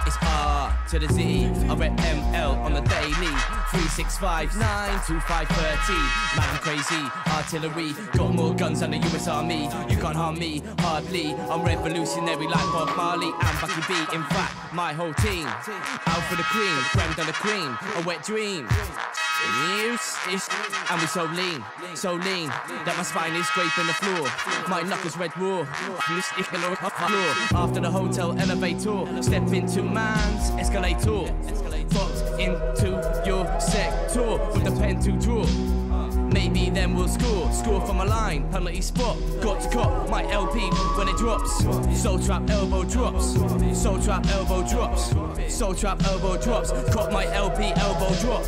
It's R to the Z, I rep ML on the daily. 3659 2530. Man, I'm crazy, artillery. Got more guns than the US Army. You can't harm me, hardly. I'm revolutionary like Bob Marley and Bucky B. In fact, my whole team out for the cream, creme de la cream, a wet dream. News. And we so lean that my spine is scraping the floor. My knuckles red raw. After the hotel elevator, step into man's escalator. Fox into your sector with the pen to draw. Maybe then we'll score from a line, penalty spot. Got to cop my LP when it drops. Soul trap elbow drops. Soul trap elbow drops. Soul trap elbow drops. Cop my LP elbow drop.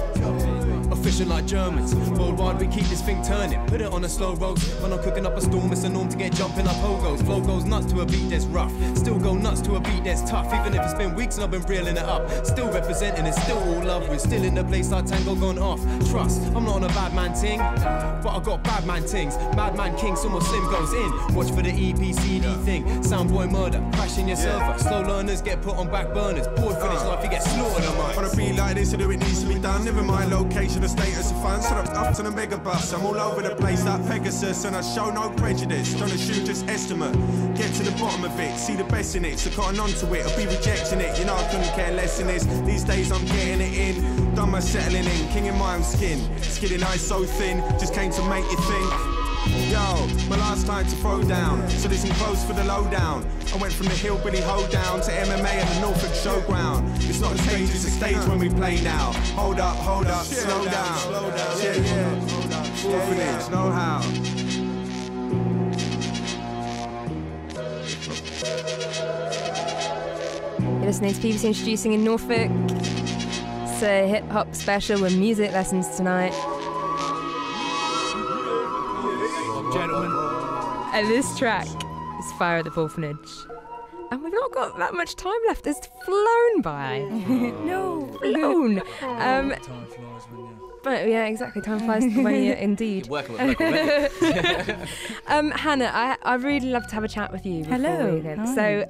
Efficient like Germans. Worldwide, we keep this thing turning. Put it on a slow roast. When I'm cooking up a storm, it's a norm to get jumping up pogos. Flow goes nuts to a beat that's rough. Still go nuts to a beat that's tough. Even if it's been weeks and I've been reeling it up. Still representing it, still all love. We're still in the place our tango gone off. Trust, I'm not on a bad man ting, but I got bad man tings. Madman King, Sumo Slim goes in. Watch for the EPCD thing. Soundboy murder, crashing your server. Slow learners get put on back burners. Boy finish life, you get slaughtered on mic. On a beat like this, I do it needs to be done. Never mind location, the status of fun. Set up to the mega bus. I'm all over the place like Pegasus, and I show no prejudice. Don't assume, just estimate. Get to the bottom of it, see the best in it. So cotton onto it, I'll be rejecting it. You know I couldn't care less in this. These days I'm getting it in. Done my settling in, king in my own skin. Skidding eyes so thin, just came to make you think. Yo, my last time to throw down, so this ain't close for the lowdown. I went from the hillbilly hoedown to MMA and the Norfolk showground. It's not a stage, it's a stage when we play now. Hold up, slow down. Yeah. Borphanage, know how. You're listening to BBC Introducing in Norfolk. It's a hip-hop special with music lessons tonight. Gentlemen. And this track is Fire at the Borphanage. And we've not got that much time left. It's flown by. No, flown. But yeah, exactly. Time flies when you're indeed. You're working with local Hannah, I really love to have a chat with you. Hello. So,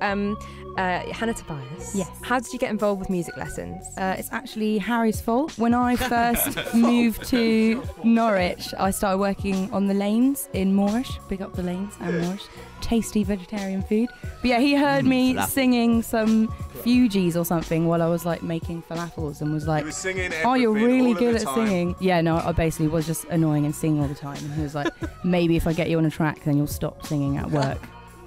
Hannah Tobias. Yes. How did you get involved with music lessons? It's actually Harry's fault. When I first moved to Norwich, I started working on the lanes in Moorish. Big up the lanes and Moorish. Tasty vegetarian food. But yeah, he heard me singing some fugees or something while I was like making falafels and was like, "Oh, you're really good at singing." Yeah, no, I basically was just annoying and singing all the time. And he was like, "Maybe if I get you on a track, then you'll stop singing at work."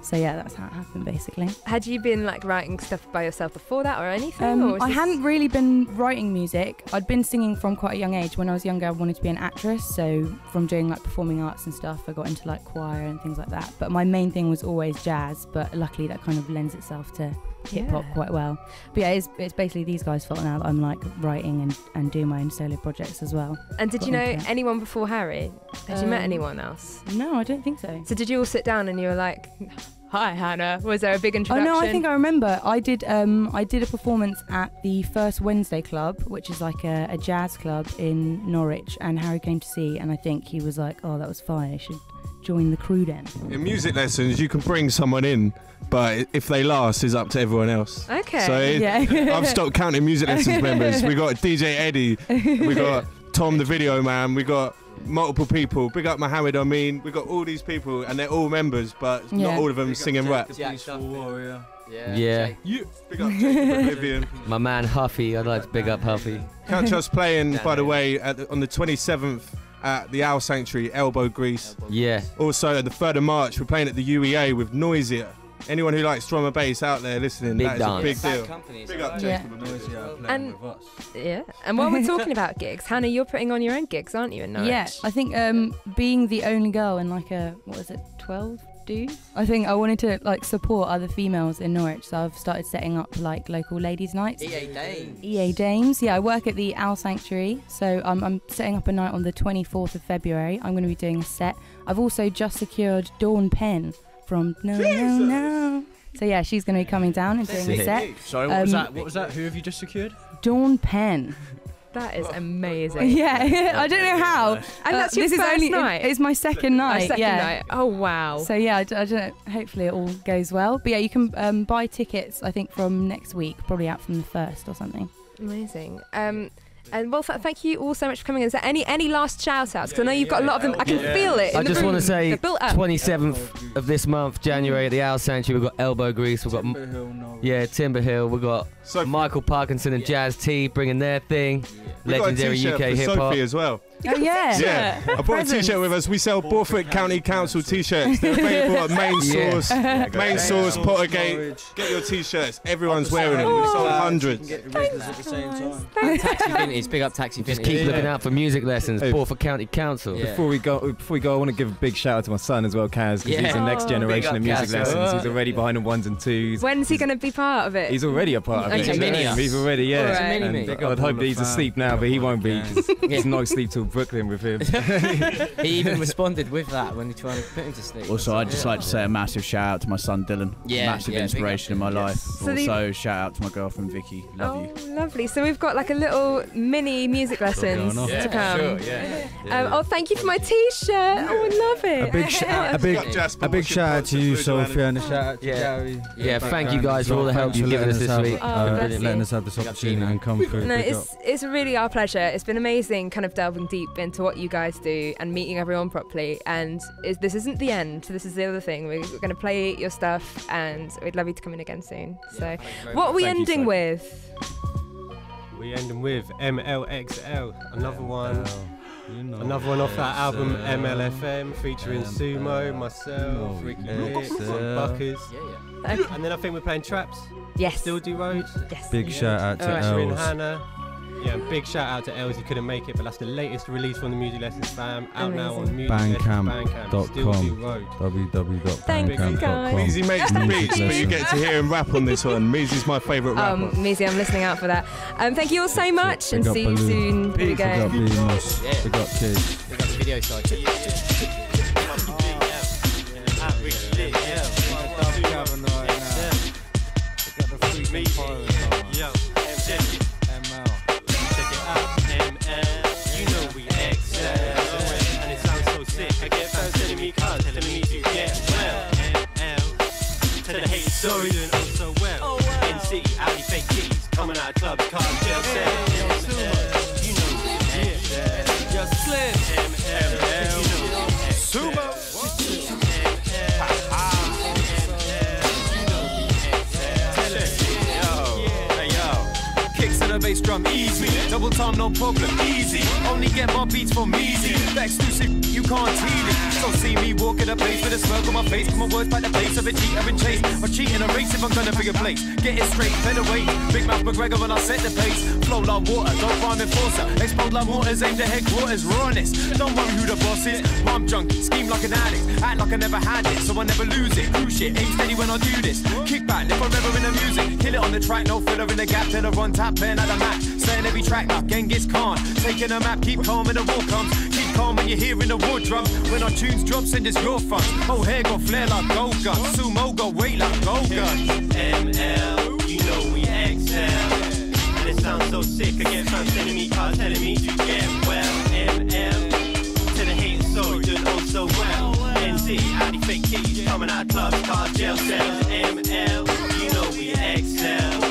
So yeah, that's how it happened basically. Had you been like writing stuff by yourself before that or anything? Or I hadn't really been writing music. I'd been singing from quite a young age. When I was younger, I wanted to be an actress. So from doing like performing arts and stuff, I got into like choir and things like that. But my main thing was always jazz. But luckily that kind of lends itself to hip hop quite well. But yeah, it's basically these guys' fault now that I'm like writing and doing my own solo projects as well. And did you know anyone before Harry? Had you met anyone else? No, I don't think so. So did you all sit down and you were like, "Hi, Hannah"? Was there a big introduction? Oh no, I think I remember. I did a performance at the First Wednesday Club, which is like a jazz club in Norwich, and Harry came to see, and I think he was like, "Oh, that was fire. I should join the crew then." In music lessons, you can bring someone in, but if they last, it's up to everyone else. Okay. So I've stopped counting music lessons members. We got DJ Eddie, we got Tom the video man, we got multiple people. Big up Mohammed, we got all these people and they're all members, but not all of them singing rap. Yeah. Big up Jacob Oblivion. My man Huffy, I'd like to big up Huffy. Catch us playing, by the way, on the 27th at the Owl Sanctuary, Elbow Grease. Yeah. Also, at the 3rd of March, we're playing at the UEA with Noisier. Anyone who likes drum and bass out there listening, big that dance. is a big deal. Company, big up Jacob Oblivion. And while we're talking about gigs, Hannah, you're putting on your own gigs, aren't you, in Norwich? Yeah, I think being the only girl in like 12 dudes, I think I wanted to like support other females in Norwich, so I've started setting up like local ladies' nights. EA Dames. Yeah, I work at the Owl Sanctuary, so I'm setting up a night on the 24th of February. I'm going to be doing a set. I've also just secured Dawn Penn from No. So yeah, she's going to be coming down and doing a set. Sorry, what was that? What was that? Who have you just secured? Dawn Penn. That is amazing. Yeah, I don't know how. And that's your first night? It's my second night. Second night. Oh, wow. So yeah, I don't know. Hopefully it all goes well. But yeah, you can buy tickets, I think, from next week, probably out from the 1st or something. Amazing. And well, thank you all so much for coming in. Is there any last shout outs? Because I know you've got a lot of them. I can feel it. I just want to say 27th of this month, January, at the Owl Sanctuary, we've got Elbow Grease, we've got Timber Hill, we've got Michael Parkinson and Jazz T bringing their thing. We've Legendary got a UK t-shirt hip for hop. Sophie as well. Oh yeah. Yeah, I brought a t-shirt with us. We sell Borphanage County Council t-shirts. They're available at Main Source, Main Source, Pottergate. Get your t-shirts. Everyone's wearing them. We sold hundreds. Taxi Vintage, big up Taxi Vintage. Just keep looking out for music lessons. Borphanage County Council. Yeah. Before we go, I want to give a big shout out to my son as well, Kaz, because he's the next generation of music lessons. He's already behind the 1s and 2s. When's he going to be part of it? He's already a part of it. He's already, Right. And I'd hope that he's asleep now, but he won't be. He's not asleep till Brooklyn with him. He even responded with that when they tried to put him to sleep. Also, I'd just like to say a massive shout out to my son Dylan. Massive inspiration in my life. So Also, shout out to my girlfriend Vicky. Love you. Lovely. So we've got like a little mini music lessons to come. Oh, thank you for my t-shirt. Oh, I love it. A big shout out to you, Sophia, and a shout out to Gary. Yeah, thank you guys for all the help you've given us this week. Letting us have this opportunity and come through. No, it's really our pleasure. It's been amazing kind of delving deep into what you guys do and meeting everyone properly. And this isn't the end. This is the other thing. We're going to play your stuff and we'd love you to come in again soon. So what are we ending with? We're ending with MLXL, another one. Another one off that album MLFM featuring Sumo, myself, Ricky Lix, Buckers. And then I think we're playing Traps. Yes. Still Do Road. Yes. Big shout out to Featuring Els. Hannah. Yeah, and big shout out to Els. He couldn't make it, but that's the latest release from the Music Lessons fam. Out now on Music Lessons Bandcamp. Still Do Road. www.bandcamp.com. Meezy makes the beats, but you get to hear him rap on this one. Meezy's my favourite rapper. Meezy, I'm listening out for that. Thank you all so much and see you soon. Here we go. Big up Beamos. Big up Kids. Big up the video side. Sorry, doing oh so well. NC, Audi fake keys, coming out of clubs, cars, jail cells. You know, Just Slim, Sumo, kicks and a bass drum, easy. Double time, no problem, easy. Only get my beats from Meezy. The exclusive, you can't tease it. So see me walk in a place with a smirk on my face. Put my words back the place of a cheater and chase. I cheat in a race if I'm gonna bring a place. Get it straight, featherweight. Big mouth McGregor when I set the pace. Flow like water, don't rhyme enforcer. Explode like mortars, aim to headquarters, rawness. Don't worry who the boss is. I'm junkie, scheme like an addict. Act like I never had it, so I never lose it. Cruise shit, aim steady when I do this. Kick back, live forever in the music. Kill it on the track, no filler in the gap. Then I run tap, playing at the match. Saying every track like Genghis Khan. Taking a map, keep calm when the war comes. Keep calm when you're hearing the war drum. When our tunes drop, send us your funds. Whole hair got flare like gold guns. Sumo got weight like gold guns. ML, you know we excel. And it sounds so sick. I get fans sending me cards telling me to get well. ML, to the hate story, doing oh so well. NC, Audi fake keys, coming out of clubs, cars, jail cells. ML, you know we excel.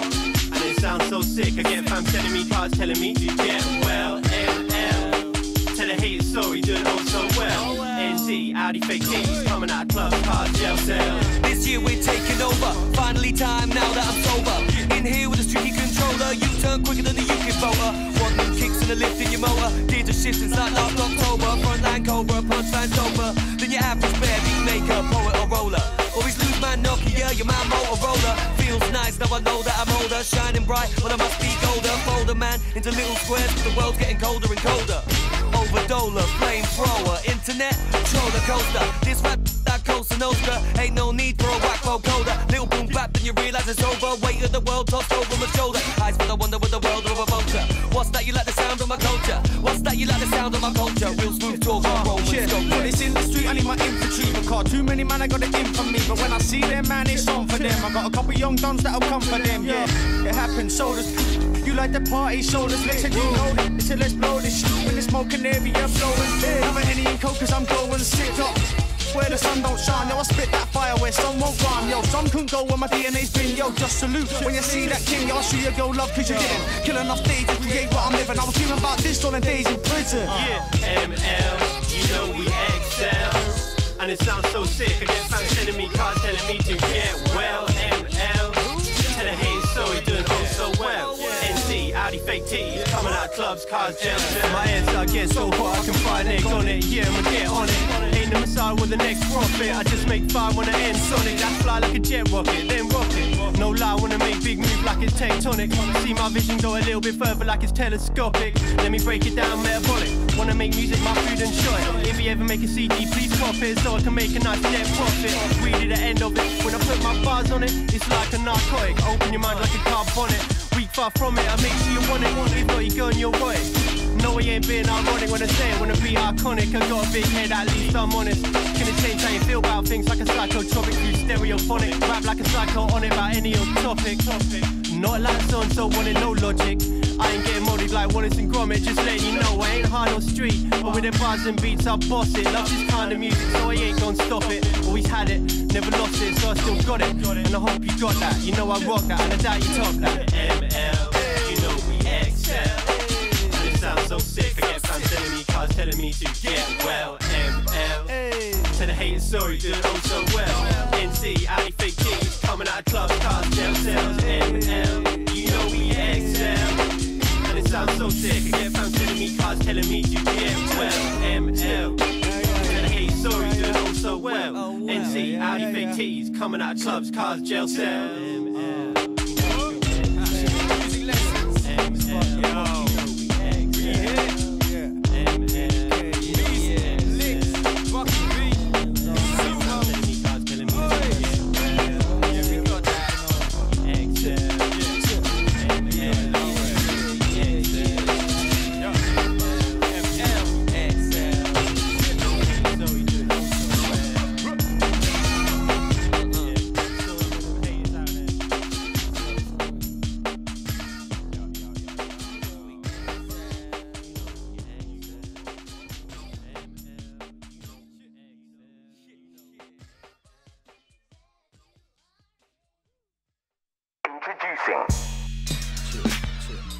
And it sounds so sick. I get fans sending me cards telling me to get well. ML, to the hate story, doing oh so well. NC, Audi fake keys, coming out of clubs, cars, jail cells. This year we're taking over. Finally time now that I'm sober. In here with a streaky controller. You turn quicker than the UKIP voter. Want new kicks and a lift in your motor. Did the shit since like last October. Frontline cobra, punchline sober. Then your average bear, beat maker, poet or roller. Always lose my Nokia, your man Motorola. Feels nice, now I know that I'm older. Shining bright, when I must be colder. Folder man into little squares, cause the world's getting colder and colder. Overdola, flamethrower, internet, roller coaster. This rap that Costa Nostra, ain't no need for a whack vocoder. Little boom bap, then you realise it's over. Weight of the world tossed over my shoulder. Eyes for the wonder with the world of a vulture. What's that? You like the sound of my culture? What's that? You like the sound of my culture? Real smooth talk, Roman sculpture. When it's in the street, I need my infantry. Because too many man, I got it in for me. But when I see them, man, it's on for them. I got a couple young dons that'll come for them. Yeah, it happens. Shoulders, you like the party, shoulders. Listen, you know it. So let's blow this shit. When it's smoking area, blowing. Have an Henny and Coke, cause I'm going sit up. Where the sun don't shine, yo, I spit that fire where some won't rhyme, yo. Some couldn't go where my DNA's been, yo. Just salute when you see that king, yo. I'll show you go love, cause you didn't kill enough days to create what I'm living. I was dreaming about this all the days in prison. Yeah, ML, you know we excel. And it sounds so sick. I get fans sending me cards telling me to get well. ML, tell the hate story, doing oh so well. NC, Audi fake tees, coming out club. clubs, cars, jail cells. My head start getting so hot, I can find eggs on it. Yeah, I'ma get on it. Ain't the messiah with the next profit. I just make fire when I end Sonic. That's fly like a jet rocket, then rocket. No lie, wanna make big move like it's tectonic. See my vision go a little bit further like it's telescopic. Let me break it down metabolic. Wanna make music my food and choice. If you ever make a CD, please cop it so I can make a nice net profit. Weed at the end of it. When I put my bars on it, it's like a narcotic. Open your mind like a car bonnet. Weak far from it, I make sure you want it. If not, you go and you're right. No, he ain't being ironic when I say it. Wanna be iconic, I got a big head, at least I'm honest. Gonna change how you feel about things like a psychotropic through stereophonic. Rap like a psycho on it about any old topic. Not like so wanting no logic. I ain't getting molded like Wallace and Gromit. Just letting you know I ain't hard on street, but with them bars and beats I boss it. Love this kind of music, so I ain't gon' stop it. Always had it, never lost it, so I still got it. And I hope you got that. You know I rock that, and I doubt you top that. ML, you know we excel. And it sounds so sick. I get fans telling me, cars telling me to get well. ML, to the haters, sorry, doing oh so well. NC, Alley, fake kings, coming out of clubs, cars, jail cells. ML, you know we excel. And it sounds so sick. I get fans telling me, cars telling me to get well. ML, to the haters, sorry, doing oh so well. NC, Alley, fake tees, coming out of clubs, cars, jail cells.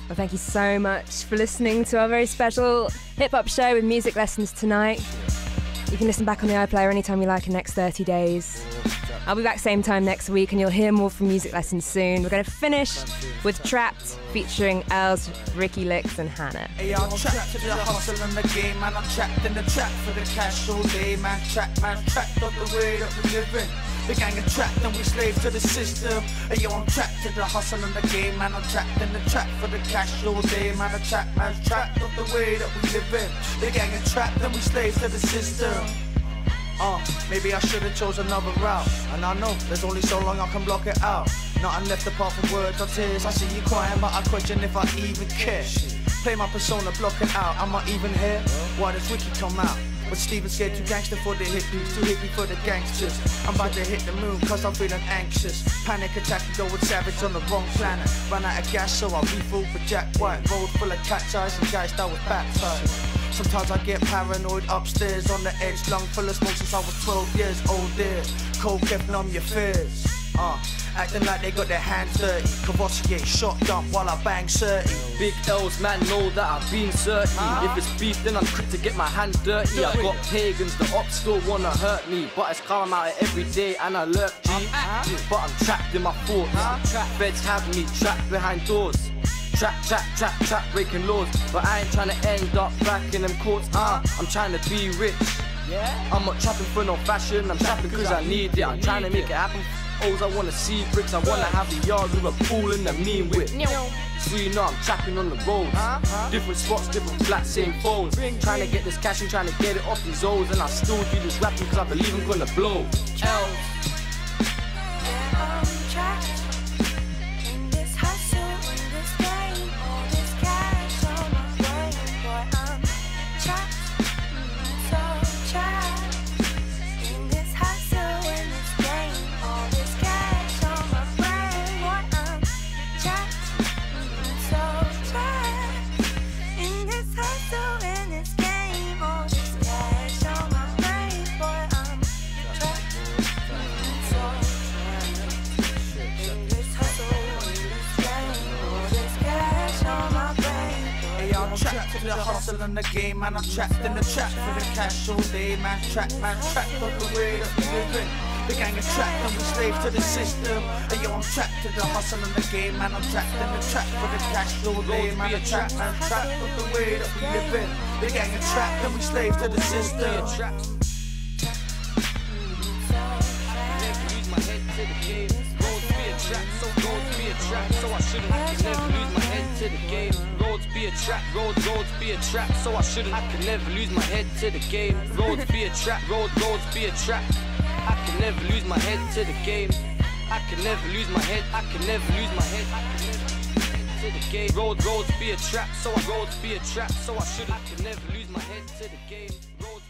Well, thank you so much for listening to our very special hip-hop show with music lessons tonight. You can listen back on the iPlayer anytime you like in the next 30 days. I'll be back same time next week and you'll hear more from music lessons soon. We're going to finish with Trapped featuring Lix, Ricky Lix and Hannah. Hey, I'm trapped to the hustle and the game, man. I'm trapped in the trap for the cash all day, man. Trapped off the way that we live in. The gang are trapped and we slave to the system. Hey, yo, I'm trapped to the hustle and the game, man. I'm trapped in the trap for the cash all day, man. I'm trapped off the way that we live in. The gang are trapped and we slave to the system. Maybe I should've chose another route. And I know there's only so long I can block it out. Nothing left apart from words or tears. I see you crying, but I question if I even care. Play my persona, block it out. Am I even here? Why does Ricky come out? But Steven's scared, too gangster for the hippies, too hippie for the gangsters. I'm about to hit the moon cause I'm feeling anxious. Panic attack and go with savage on the wrong planet. Run out of gas so I refill for Jack White. Road full of cat's eyes and guys that was baptized. Sometimes I get paranoid upstairs on the edge. Lung full of smoke since I was 12 years old there. Cold kept numb your fears. Acting like they got their hands dirty. Cavossier shot dump while I bang 30. Big L's, man, know that I've been certain. If it's beef, then I'm quick to get my hands dirty. I got pagans, the ops still wanna hurt me. But it's calm out every day and I lurk G. But I'm trapped in my thoughts. Feds have me trapped behind doors. Trap, breaking laws. But I ain't trying to end up back in them courts. I'm trying to be rich. I'm not trapping for no fashion. I'm trapping cause I need it. I'm trying to make it happen. O's, I wanna see bricks. I wanna have a yard with a pool and a mean whip. So you know I'm trapping on the roads. Different spots, different flats, same phones. Trying to get this cash and trying to get it off these O's. And I still do this rapping cause I believe I'm gonna blow. The hustle and the game, man. I'm trapped in the trap for the cash all day, man. Trapped off the way that we live in. The gang is trapped and we slave to the system. And yo, I'm trapped to the hustle in the game, man. I'm trapped in the trap for the cash all day, man. I'm trapped, man. Trapped with the way that we live in. The gang is trapped and we slave to the system. So I shouldn't, I can never lose my head to the game. Roads be a trap, roads be a trap. So I shouldn't, I can never lose my head to the game. Roads be a trap, roads be a trap. I can never lose my head to the game. I can never lose my head, I can never lose my head. I can never lose my head to the game. Roads be a trap, so I roads be a trap. So I shouldn't, I can never lose my head to the game. Roads